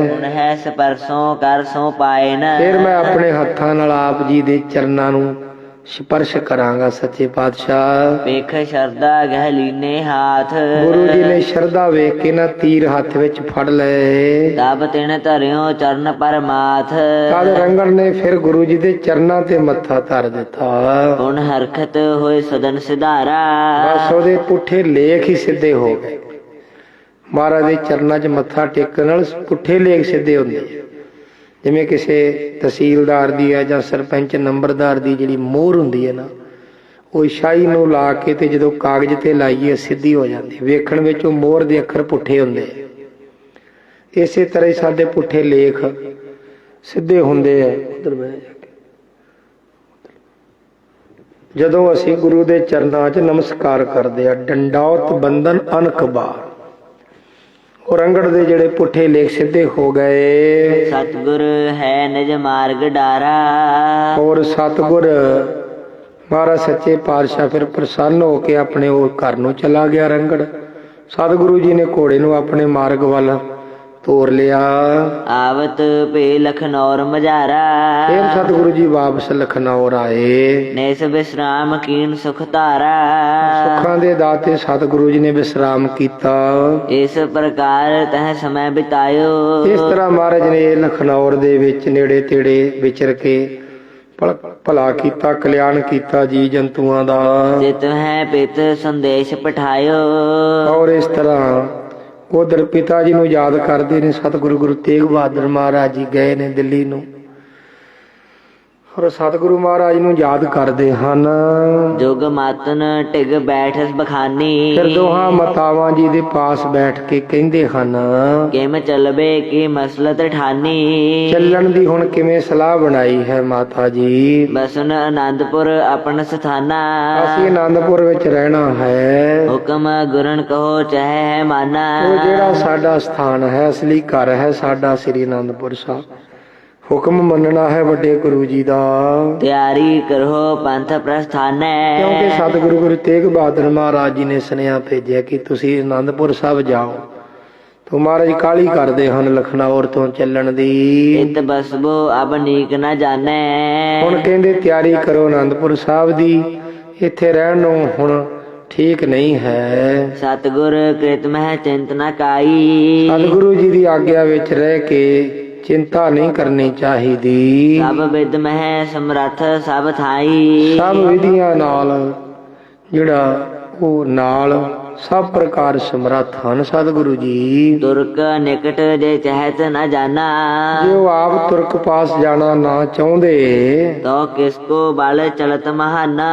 हुण है स्पर्शों कर सो पायन। फिर मैं अपने हत्थां नाल आप जी दे चरनां नूं स्पर्श करांगा। सच्चे पातशाह ਵੇਖ ਸ਼ਰਦਾ ਗਹਿ ਲੀਨੇ ਹਾਥ। गुरु जी ने शरदा वेख के ना तीर हथ विच फड़ लए। ਤਬ ਤਿਨ ਧਰਿਓ ਚਰਨ ਪਰਮਾਥ। तद रंगड़ ने फिर गुरु जी दे चरनां ते मत्था धर दिता। ਹੁਣ ਹਰਖਤ ਹੋਏ ਸਦਨ ਸਿਧਾਰਾ। बस ਉਹਦੇ ਪੁੱਠੇ ਲੇਖ ਹੀ ਸਿੱਧੇ ਹੋ ਗਏ। ਮਹਾਰਾਜ ਦੇ ਚਰਨਾਂ 'ਚ ਮੱਥਾ ਟੇਕਣ ਨਾਲ ਪੁੱਠੇ ਲੇਖ ਸਿੱਧੇ ਹੁੰਦੇ ਆ। ਜਿਵੇਂ ਕਿਸੇ ਤਹਿਸੀਲਦਾਰ ਦੀ ਹੈ ਜਾਂ ਸਰਪੰਚ ਨੰਬਰਦਾਰ ਦੀ ਜਿਹੜੀ ਮੋਹਰ ਹੁੰਦੀ ਹੈ ਨਾ, ਉਹ ਸ਼ਾਹੀ ਨੂੰ ਲਾ ਕੇ ਤੇ ਜਦੋਂ ਕਾਗਜ਼ ਤੇ ਲਾਈਏ ਸਿੱਧੀ ਹੋ ਜਾਂਦੀ। ਵੇਖਣ ਵਿੱਚ ਉਹ ਮੋਹਰ ਦੇ ਅੱਖਰ ਪੁੱਠੇ ਹੁੰਦੇ। ਇਸੇ ਤਰ੍ਹਾਂ ਹੀ ਸਾਡੇ ਪੁੱਠੇ ਲੇਖ ਸਿੱਧੇ ਹੁੰਦੇ ਆ। ਉਧਰ ਬਹਿ ਜਾ ਕੇ ਜਦੋਂ ਅਸੀਂ ਗੁਰੂ ਦੇ ਚਰਨਾਂ 'ਚ ਨਮਸਕਾਰ ਕਰਦੇ ਆ, ਡੰਡੌਤ ਬੰਧਨ ਅਨਕ ਬਾਰ, ਉਹ ਰੰਗੜ ਦੇ ਜਿਹੜੇ ਪੁੱਠੇ ਲੇਖ ਸਿੱਧੇ ਹੋ ਗਏ। ਸਤਿਗੁਰ ਹੈ ਨਿਜ ਮਾਰਗ ਡਾਰਾ। ਔਰ ਸਤਿਗੁਰ ਮਹਾਰਾਜ ਸੱਚੇ ਪਾਤਸ਼ਾਹ ਫਿਰ ਪ੍ਰਸੰਨ ਹੋ ਕੇ ਆਪਣੇ ਉਹ ਘਰ ਨੂੰ ਚਲਾ ਗਿਆ ਰੰਗੜ। ਸਤਿਗੁਰੂ ਜੀ ਨੇ ਘੋੜੇ ਨੂੰ ਆਪਣੇ ਮਾਰਗ ਵੱਲ ਤੋਰ ਲਿਆ। ਆਵਤ ਭੇ ਲਖਨੌਰ ਮਝਾਰਾ। ਫਿਰ ਸਤਿਗੁਰੂ ਜੀ ਵਾਪਸ ਲਖਨੌਰ ਆਏ। ਨੈਸ ਵਿਸਰਾਮ ਕੀਨ ਸੁਖ ਧਾਰਾ। ਸੁੱਖਾਂ ਦੇ ਦਾਤੇ ਸਤਿਗੁਰੂ ਜੀ ਨੇ ਵਿਸਰਾਮ ਕੀਤਾ। ਇਸ ਪ੍ਰਕਾਰ ਤਹ ਸਮੈ ਬਿਤਾਇਓ। ਇਸ ਤਰ੍ਹਾਂ ਮਹਾਰਾਜ ਨੇ ਲਖਨੌਰ ਦੇ ਵਿੱਚ ਨੇੜੇ ਤੇੜੇ ਵਿਚਰ ਕੇ ਭਲਾ ਕੀਤਾ, ਕਲਿਆਣ ਕੀਤਾ ਜੀ ਜੰਤੂਆਂ ਦਾ। ਜਿਤ ਹੈ ਪਿਤ ਸੰਦੇਸ਼ ਪਠਾਇਓ। ਔਰ ਇਸ ਤਰ੍ਹਾਂ ਉਧਰ ਪਿਤਾ ਜੀ ਨੂੰ ਯਾਦ ਕਰਦੇ ਨੇ ਸਤਿਗੁਰੂ ਗੁਰੂ ਤੇਗ ਬਹਾਦਰ ਮਹਾਰਾਜ ਜੀ ਗਏ ਨੇ ਦਿੱਲੀ ਨੂੰ, ਔਰ ਸਤਿਗੁਰੂ ਮਹਾਰਾਜ ਨੂੰ ਯਾਦ ਕਰਦੇ ਹਨ। ਜੁਗ ਮਾਤਨ ਢਿਗ ਬੈਠ ਬਖਾਨੀ। ਫਿਰ ਦੋਹਾਂ ਮਾਤਾਵਾਂ ਜੀ ਦੇ ਪਾਸ ਬੈਠ ਕੇ ਕਹਿੰਦੇ ਹਨ, ਕਿਮ ਚਲਬੇ ਕੀ ਮਸਲਤ ਠਾਨੀ। ਚੱਲਣ ਦੀ ਹੁਣ ਕਿਵੇਂ ਸਲਾਹ ਬਣਾਈ ਹੈ ਮਾਤਾ ਜੀ। ਬਸਨ ਆਨੰਦਪੁਰ ਆਪਨ ਸਥਾਨਾ। ਅਸੀਂ ਆਨੰਦਪੁਰ ਵਿੱਚ ਰਹਿਣਾ ਹੈ। ਹੁਕਮ ਗੁਰਨ ਕਹੋ ਚਾਹੇ ਮਾਨਾ। ਉਹ ਜਿਹੜਾ ਸਾਡਾ ਸਥਾਨ ਹੈ, ਅਸਲੀ ਘਰ ਹੈ ਸਾਡਾ ਸ੍ਰੀ ਆਨੰਦਪੁਰ ਸਾਹਿਬ। ਹੁਕਮ ਮੰਨਣਾ ਹੈ ਵੱਡੇ ਗੁਰੂ ਜੀ ਦਾ। ਤਿਆਰੀ ਕਰੋ ਪੰਥ ਪ੍ਰਸਥਾਨੈ। ਕਿਉਂਕਿ ਸਤਿਗੁਰੂ ਗੁਰੂ ਤੇਗ ਬਹਾਦਰ ਮਹਾਰਾਜ ਜੀ ਨੇ ਸੁਨੇਹਾ ਭੇਜਿਆ ਕਿ ਤੁਸੀਂ ਆਨੰਦਪੁਰ ਸਾਹਿਬ ਜਾਓ। तो महाराज काली करते हैं लखनौर तो चलन दी। इत बसबो अब नीक न जाने। हुण कहंदे तैयारी करो आनंदपुर साहब दी, इत्थे रहण नूं हुण ठीक नहीं है। सतगुर कृत मह चिंत न काई। सतगुरु जी दी आग्या विच रह के चिंता नहीं करनी चाहिदी। सब विद मह समर्थ सब थाई। सब विधियां नाल जिहड़ा ओ नाल सब प्रकार समर्थ हन सतगुरु जी। तुरक निकट जे चहत न जाना। जो आप तुरक पास जाना ना चाहते तो किसको बल चलत महाना।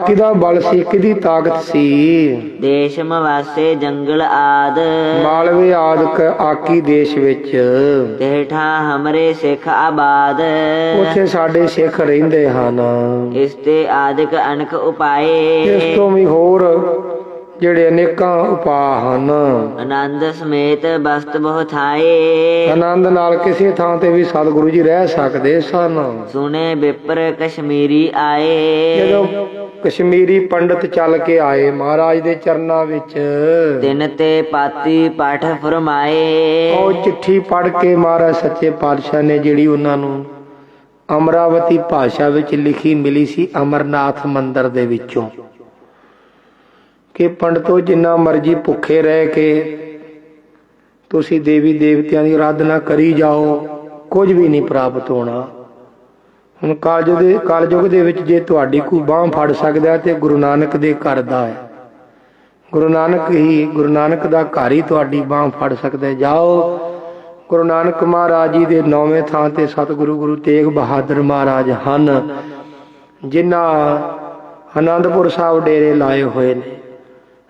किदा बल सी किदी ताकत सी। देश मवासे जंगल आद। मालवे आदक आकी देश विच तेठा हमरे सिख आबाद। उथे साडे सिख रहिंदे हन। इस ते आदिक अनक उपाए। इस तो भी होर ਜਿਹੜੇ ਅਨੇਕਾਂ ਉਪਾਅ ਹਨ। ਆਨੰਦ ਸਮੇਤ ਬਸਤ ਬਹੁ ਥਾਏ। ਆਨੰਦ ਨਾਲ ਕਿਸੇ ਥਾਂ ਤੇ ਵੀ ਸਤਿਗੁਰੂ ਜੀ ਰਹਿ ਸਕਦੇ ਸਨ। ਸੁਣੇ ਬਿਪਰ ਕਸ਼ਮੀਰੀ ਆਏ। ਜਦੋਂ ਕਸ਼ਮੀਰੀ ਪੰਡਤ ਚੱਲ ਕੇ ਆਏ ਮਹਾਰਾਜ ਦੇ ਚਰਨਾਂ ਵਿੱਚ, ਤਿਨ ਤੇ ਪਾਤੀ ਪਾਠ ਫਰਮਾਏ। ਉਹ ਚਿੱਠੀ ਪੜ੍ਹ ਕੇ ਮਹਾਰਾਜ ਸੱਚੇ ਪਾਤਸ਼ਾਹ ਨੇ ਜਿਹੜੀ ਉਹਨਾਂ ਨੂੰ ਅਮਰਾਵਤੀ ਭਾਸ਼ਾ ਵਿੱਚ ਲਿਖੀ ਮਿਲੀ ਸੀ ਅਮਰਨਾਥ ਮੰਦਿਰ ਦੇ ਵਿੱਚੋਂ, ਕਿ ਪੰਡਤੋ ਜਿੰਨਾ ਮਰਜ਼ੀ ਭੁੱਖੇ ਰਹਿ ਕੇ ਤੁਸੀਂ ਦੇਵੀ ਦੇਵਤਿਆਂ ਦੀ ਆਰਾਧਨਾ ਕਰੀ ਜਾਓ, ਕੁਝ ਵੀ ਨਹੀਂ ਪ੍ਰਾਪਤ ਹੋਣਾ। ਹੁਣ ਕਲਯੁਗ ਦੇ ਵਿੱਚ ਜੇ ਤੁਹਾਡੀ ਕੋਈ ਬਾਂਹ ਫੜ ਸਕਦਾ ਤੇ ਗੁਰੂ ਨਾਨਕ ਦੇ ਘਰ ਦਾ ਹੈ। ਗੁਰੂ ਨਾਨਕ ਦਾ ਘਰ ਹੀ ਤੁਹਾਡੀ ਬਾਂਹ ਫੜ ਸਕਦਾ। ਜਾਓ, ਗੁਰੂ ਨਾਨਕ ਮਹਾਰਾਜ ਜੀ ਦੇ 9ਵੇਂ ਥਾਂ ਤੇ ਸਤਿਗੁਰੂ ਗੁਰੂ ਤੇਗ ਬਹਾਦਰ ਮਹਾਰਾਜ ਹਨ, ਜਿਨ੍ਹਾਂ ਆਨੰਦਪੁਰ ਸਾਹਿਬ ਡੇਰੇ ਲਾਏ ਹੋਏ ਨੇ।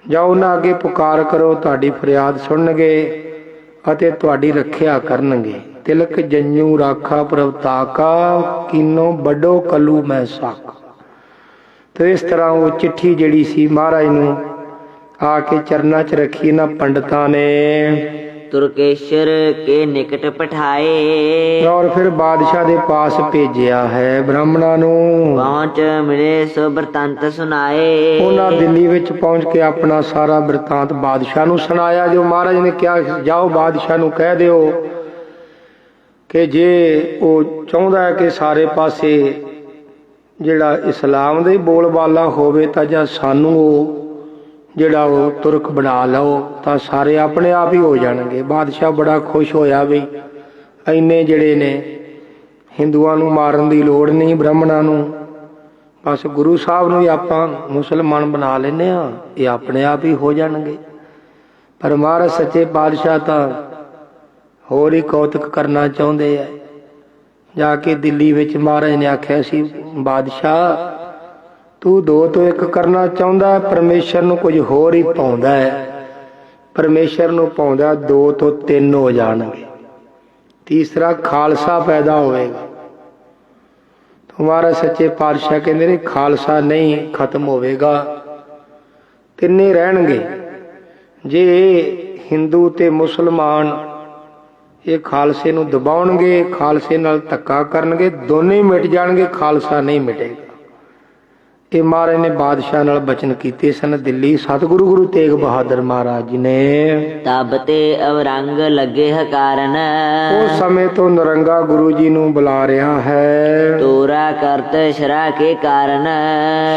ਜਾਓ, ਉਹਨਾਂ ਅੱਗੇ ਪੁਕਾਰ ਕਰੋ, ਤੁਹਾਡੀ ਫਰਿਆਦ ਸੁਣਨਗੇ ਅਤੇ ਤੁਹਾਡੀ ਰੱਖਿਆ ਕਰਨਗੇ। ਤਿਲਕ ਜੰਜੂ ਰਾਖਾ ਪ੍ਰਭ ਤਾਕਾ, ਕੀਨੋ ਵੱਡੋ ਕਲੂ ਮੈਂ ਸਾਕਾ। ਤੇ ਇਸ ਤਰ੍ਹਾਂ ਉਹ ਚਿੱਠੀ ਜਿਹੜੀ ਸੀ ਮਹਾਰਾਜ ਨੂੰ ਆ ਕੇ ਚਰਨਾਂ 'ਚ ਰੱਖੀ ਇਹਨਾਂ ਪੰਡਤਾਂ ਨੇ। ਤੁਰਕੇਸ਼ਰ ਕੇ ਨਿਕਟ ਪਠਾਏ। ਔਰ ਫਿਰ ਬਾਦਸ਼ਾਹ ਦੇ ਪਾਸ ਭੇਜਿਆ ਹੈ ਬ੍ਰਾਹਮਣਾਂ ਨੂੰ। ਪਹੁੰਚ ਮਿਲੇ ਸੋ ਬਰਤੰਤ ਸੁਨਾਏ। ਉਹਨਾਂ ਦਿੱਲੀ ਵਿੱਚ ਪਹੁੰਚ ਕੇ ਆਪਣਾ ਸਾਰਾ ਬ੍ਰਿਤਾਂਤ ਬਾਦਸ਼ਾਹ ਨੂੰ ਸੁਣਾਇਆ। ਜੋ ਮਹਾਰਾਜ ਨੇ ਕਿਹਾ, ਜਾਓ ਬਾਦਸ਼ਾਹ ਨੂੰ ਕਹਿ ਦਿਓ ਕਿ ਜੇ ਉਹ ਚਾਹੁੰਦਾ ਹੈ ਕਿ ਸਾਰੇ ਪਾਸੇ ਜਿਹੜਾ ਇਸਲਾਮ ਦਾ ਹੀ ਬੋਲਬਾਲਾ ਹੋਵੇ ਤਾਂ ਜਾਂ ਸਾਨੂੰ ਉਹ ਜਿਹੜਾ ਉਹ ਤੁਰਕ ਬਣਾ ਲਓ ਤਾਂ ਸਾਰੇ ਆਪਣੇ ਆਪ ਹੀ ਹੋ ਜਾਣਗੇ। ਬਾਦਸ਼ਾਹ ਬੜਾ ਖੁਸ਼ ਹੋਇਆ ਵੀ ਇੰਨੇ ਜਿਹੜੇ ਨੇ ਹਿੰਦੂਆਂ ਨੂੰ ਮਾਰਨ ਦੀ ਲੋੜ ਨਹੀਂ, ਬ੍ਰਾਹਮਣਾਂ ਨੂੰ, ਬਸ ਗੁਰੂ ਸਾਹਿਬ ਨੂੰ ਵੀ ਆਪਾਂ ਮੁਸਲਮਾਨ ਬਣਾ ਲੈਂਦੇ ਹਾਂ, ਇਹ ਆਪਣੇ ਆਪ ਹੀ ਹੋ ਜਾਣਗੇ। ਪਰ ਮਹਾਰਾਜ ਸੱਚੇ ਪਾਤਸ਼ਾਹ ਤਾਂ ਹੋਰ ਹੀ ਕੌਤਕ ਕਰਨਾ ਚਾਹੁੰਦੇ ਆ। ਜਾ ਕੇ ਦਿੱਲੀ ਵਿੱਚ ਮਹਾਰਾਜ ਨੇ ਆਖਿਆ ਸੀ, ਬਾਦਸ਼ਾਹ ਤੂੰ 2 ਤੋਂ 1 ਕਰਨਾ ਚਾਹੁੰਦਾ, ਪਰਮੇਸ਼ਰ ਨੂੰ ਕੁਝ ਹੋਰ ਹੀ ਪਾਉਂਦਾ ਹੈ। ਪਰਮੇਸ਼ਰ ਨੂੰ ਪਾਉਂਦਾ 2 ਤੋਂ 3 ਹੋ ਜਾਣਗੇ, ਤੀਸਰਾ ਖਾਲਸਾ ਪੈਦਾ ਹੋਵੇਗਾ। ਤੁਹਾਰਾ ਸੱਚੇ ਪਾਤਸ਼ਾਹ ਕਹਿੰਦੇ ਨੇ ਖਾਲਸਾ ਨਹੀਂ ਖਤਮ ਹੋਵੇਗਾ, 3 ਰਹਿਣਗੇ। ਜੇ ਹਿੰਦੂ ਤੇ ਮੁਸਲਮਾਨ ਇਹ ਖਾਲਸੇ ਨੂੰ ਦਬਾਉਣਗੇ, ਖਾਲਸੇ ਨਾਲ ਧੱਕਾ ਕਰਨਗੇ, ਦੋਨੇ ਹੀ ਮਿਟ ਜਾਣਗੇ, ਖਾਲਸਾ ਨਹੀਂ ਮਿਟੇਗਾ। ਇਹ ਮਹਾਰਾਜ ਨੇ ਬਾਦਸ਼ਾਹ ਨਾਲ ਬਚਨ ਕੀਤੇ ਸਨ ਦਿੱਲੀ ਸਤਿਗੁਰੂ ਗੁਰੂ ਤੇਗ ਬਹਾਦਰ ਮਹਾਰਾਜ ਜੀ ਨੇ। ਤਬ ਤੇ ਅਵਰੰਗ ਲੱਗੇ ਹਕਾਰਨ। ਉਸ ਸਮੇਂ ਤੋਂ ਨਰੰਗਾ ਗੁਰੂ ਜੀ ਨੂੰ ਬੁਲਾ ਰਿਹਾ ਹੈ। ਤੋਰਾ ਕਰਤ ਸ਼ਰਾ ਕੇ ਕਾਰਨ।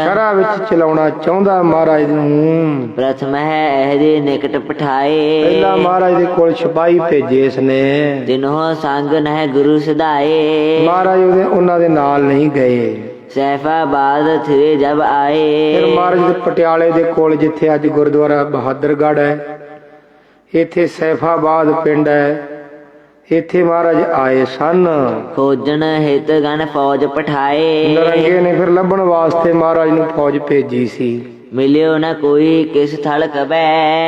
ਸ਼ਰਾ ਵਿੱਚ ਚਲਾਉਣਾ ਚਾਹੁੰਦਾ ਮਹਾਰਾਜ ਨੂੰ। ਪ੍ਰਥਮ ਹੈ ਇਹਦੇ ਨਿਕਟ ਪਠਾਏ। ਪਹਿਲਾਂ ਮਹਾਰਾਜ ਦੇ ਕੋਲ ਸਿਪਾਹੀ ਭੇਜੇ ਇਸਨੇ। ਤਿਨੋ ਸੰਗ ਨਹਿ ਗੁਰੂ ਸਦਾਏ। ਮਹਾਰਾਜ ਉਹਨਾਂ ਦੇ ਨਾਲ ਨਹੀਂ ਗਏ। ਸੈਫਾਬਾਦ ਥੇ ਜਬ ਆਏ। ਫਿਰ ਮਹਾਰਾਜ ਦੇ ਪਟਿਆਲੇ ਦੇ ਕੋਲ ਜਿੱਥੇ ਅੱਜ ਗੁਰਦੁਆਰਾ ਬਹਾਦਰਗੜ੍ਹ ਹੈ, ਇੱਥੇ ਸੈਫਾਬਾਦ ਪਿੰਡ ਹੈ, ਇੱਥੇ ਮਹਾਰਾਜ ਆਏ ਸਨ। ਖੋਜਣ ਹਿਤ ਗਨ ਫੌਜ ਪਠਾਏ। ਨਰੰਗੇ ਨੇ ਫਿਰ ਲੱਭਣ ਵਾਸਤੇ ਮਹਾਰਾਜ ਨੂੰ ਫੌਜ ਭੇਜੀ ਸੀ। ਮਿਲਿਓ ਨਾ ਕੋਈ ਕਿਸ ਥਲ ਕਬੈ।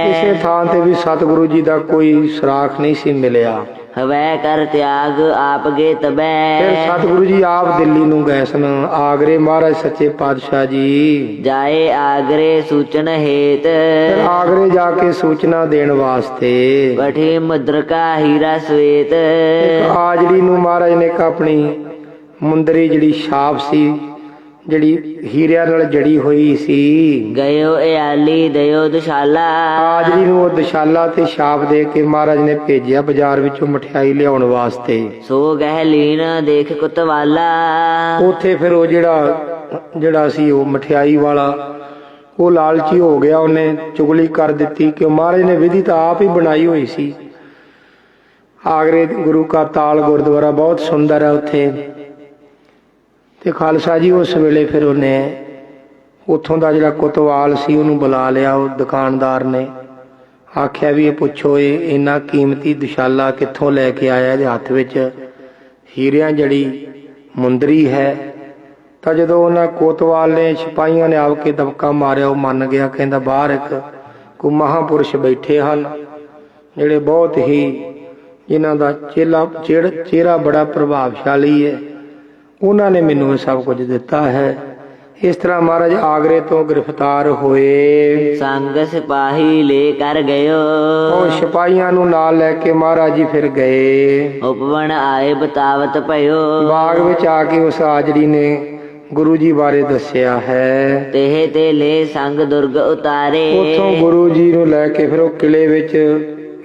ਕਿਸੇ ਥਾਂ ਤੇ ਵੀ ਸਤਿਗੁਰੂ ਜੀ ਦਾ ਕੋਈ ਸੁਰਾਖ ਨਹੀਂ ਸੀ ਮਿਲਿਆ। ਹਵੈ ਕਰ ਤਿਆਗ ਆਪ ਗੇ ਤਬੈ। ਫਿਰ ਸਤਿਗੁਰੂ ਜੀ ਆਪ ਦਿੱਲੀ ਨੂੰ ਗਏ ਸਨ। ਆਗਰੇ ਮਹਾਰਾਜ ਸੱਚੇ ਪਾਤਸ਼ਾਹ ਜੀ ਜਾਏ ਆਗਰੇ ਸੂਚਨ ਹੇਤ। ਫਿਰ ਆਗਰੇ ਜਾ ਕੇ ਸੂਚਨਾ ਦੇਣ ਵਾਸਤੇ ਬਠੇ ਮੁਦਰਕਾ ਹੀਰਾ ਸਵੇਤ। ਆਜੜੀ ਨੂੰ ਮਹਾਰਾਜ ਨੇ ਇੱਕ ਆਪਣੀ ਮੁੰਦਰੀ ਜਿਹੜੀ ਛਾਪ ਸੀ, ਜਿਹੜੀ ਹੀਰਿਆਂ ਨਾਲ ਜੜੀ ਹੋਈ ਸੀ, ਗਇਓ ਇਆਲੀ ਦਇਓ ਦੁਸ਼ਾਲਾ। ਆਜੜੀ ਨੂੰ ਉਹ ਦੁਸ਼ਾਲਾ ਤੇ ਛਾਪ ਦੇ ਕੇ ਮਹਾਰਾਜ ਨੇ ਭੇਜਿਆ ਬਾਜ਼ਾਰ ਵਿੱਚੋਂ ਮਠਿਆਈ ਲਿਆਉਣ ਵਾਸਤੇ। ਸੋ ਗਹਿ ਲੀਨ ਦੇਖ ਕੁਤਵਾਲਾ। ਉੱਥੇ ਫਿਰ ਉਹ ਜਿਹੜਾ ਸੀ ਉਹ ਮਠਿਆਈ ਵਾਲਾ, ਉਹ ਲਾਲਚੀ ਹੋ ਗਿਆ, ਉਹਨੇ ਚੁਗਲੀ ਕਰ ਦਿੱਤੀ ਕਿ ਮਹਾਰਾਜ ਨੇ ਵਿਧੀ ਤਾਂ ਆਪ ਹੀ ਬਣਾਈ ਹੋਈ ਸੀ। ਆਗਰੇ ਗੁਰੂ ਕਾ ਤਾਲ ਗੁਰਦੁਆਰਾ ਬਹੁਤ ਸੁੰਦਰ ਹੈ ਉੱਥੇ। ਤੇ ਖਾਲਸਾ ਜੀ ਉਸ ਵੇਲੇ ਫਿਰ ਉਹਨੇ ਉੱਥੋਂ ਦਾ ਜਿਹੜਾ ਕੋਤਵਾਲ ਸੀ ਉਹਨੂੰ ਬੁਲਾ ਲਿਆ। ਉਹ ਦੁਕਾਨਦਾਰ ਨੇ ਆਖਿਆ ਵੀ ਇਹ ਪੁੱਛੋ ਇਹ ਇੰਨਾ ਕੀਮਤੀ ਦੁਸ਼ਾਲਾ ਕਿੱਥੋਂ ਲੈ ਕੇ ਆਇਆ, ਇਹਦੇ ਹੱਥ ਵਿੱਚ ਹੀਰਿਆਂ ਜੜੀ ਮੁੰਦਰੀ ਹੈ। ਤਾਂ ਜਦੋਂ ਉਹਨਾਂ ਕੋਤਵਾਲ ਨੇ ਸਿਪਾਹੀਆਂ ਨੇ ਆ ਕੇ ਦਬਕਾ ਮਾਰਿਆ, ਉਹ ਮੰਨ ਗਿਆ। ਕਹਿੰਦਾ ਬਾਹਰ ਇੱਕ ਕੋਈ ਮਹਾਂਪੁਰਸ਼ ਬੈਠੇ ਹਨ ਜਿਹੜੇ ਬਹੁਤ ਹੀ, ਜਿਨ੍ਹਾਂ ਦਾ ਚਿਹਰਾ ਬੜਾ ਪ੍ਰਭਾਵਸ਼ਾਲੀ ਹੈ, ਉਹਨਾਂ ਨੇ ਮੈਨੂੰ ਇਹ ਸਭ ਕੁਝ ਦਿੱਤਾ ਹੈ। ਇਸ ਤਰ੍ਹਾਂ ਮਹਾਰਾਜ ਆਗਰੇ ਤੋਂ ਗ੍ਰਿਫਤਾਰ ਹੋਏ। ਸੰਗ ਸਿਪਾਹੀ ਲੈ ਕਰ ਗਇਓ। ਉਹ ਸਿਪਾਹੀਆਂ ਨੂੰ ਨਾਲ ਲੈ ਕੇ ਮਹਾਰਾਜ ਜੀ ਫਿਰ ਗਏ। ਉਪਵਨ ਆਏ ਬਤਾਵਤ ਭਇਓ। ਬਾਗ ਵਿੱਚ ਆ ਕੇ ਉਸ ਆਜੜੀ ਨੇ ਗੁਰੂ ਜੀ ਬਾਰੇ ਦੱਸਿਆ ਹੈ। ਤੇਹ ਤੇ ਲੈ ਸੰਗ ਦੁਰਗ ਉਤਾਰੇ। ਉੱਥੋਂ ਗੁਰੂ ਜੀ ਨੂੰ ਲੈ ਕੇ ਫਿਰ ਉਹ ਕਿਲੇ ਵਿੱਚ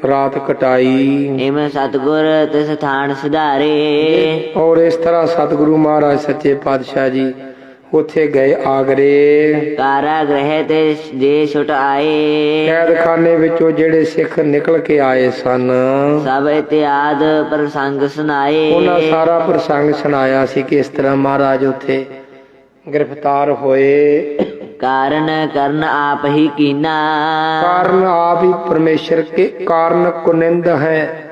ਰਾਤ ਕਟਾਈ। ਇਮ ਸਤਗੁਰ ਤਿਸ ਥਾਨ ਸੁਧਾਰੇ। ਔਰ ਇਸ ਤਰ੍ਹਾਂ ਸਤਿਗੁਰੂ ਮਹਾਰਾਜ ਸੱਚੇ ਪਾਤਸ਼ਾਹ ਜੀ ਉੱਥੇ ਗਏ ਆਗਰੇ। ਕਾਰਾਗ੍ਰਹਿ ਤੇ ਜੇ ਛੁਟ ਆਏ। ਕੈਦਖਾਨੇ ਵਿੱਚੋਂ ਜਿਹੜੇ ਸਿੱਖ ਨਿਕਲ ਕੇ ਆਏ ਸਨ, ਸਭ ਇਤਿਆਦ ਪ੍ਰਸੰਗ ਸੁਨਾਏ। ਉਹਨਾਂ ਸਾਰਾ ਪ੍ਰਸੰਗ ਸੁਣਾਇਆ ਸੀ ਕਿ ਇਸ ਤਰ੍ਹਾਂ ਮਹਾਰਾਜ ਉੱਥੇ ਗ੍ਰਿਫਤਾਰ ਹੋਏ। ਕਾਰਨ ਕਰਨ ਆਪ ਹੀ ਕੀਨਾ। ਕਾਰਨ ਆਪ ਹੀ ਪਰਮੇਸ਼ਰ ਕੇ ਕਾਰਨ ਕੁਨਿੰਦ ਹੈ।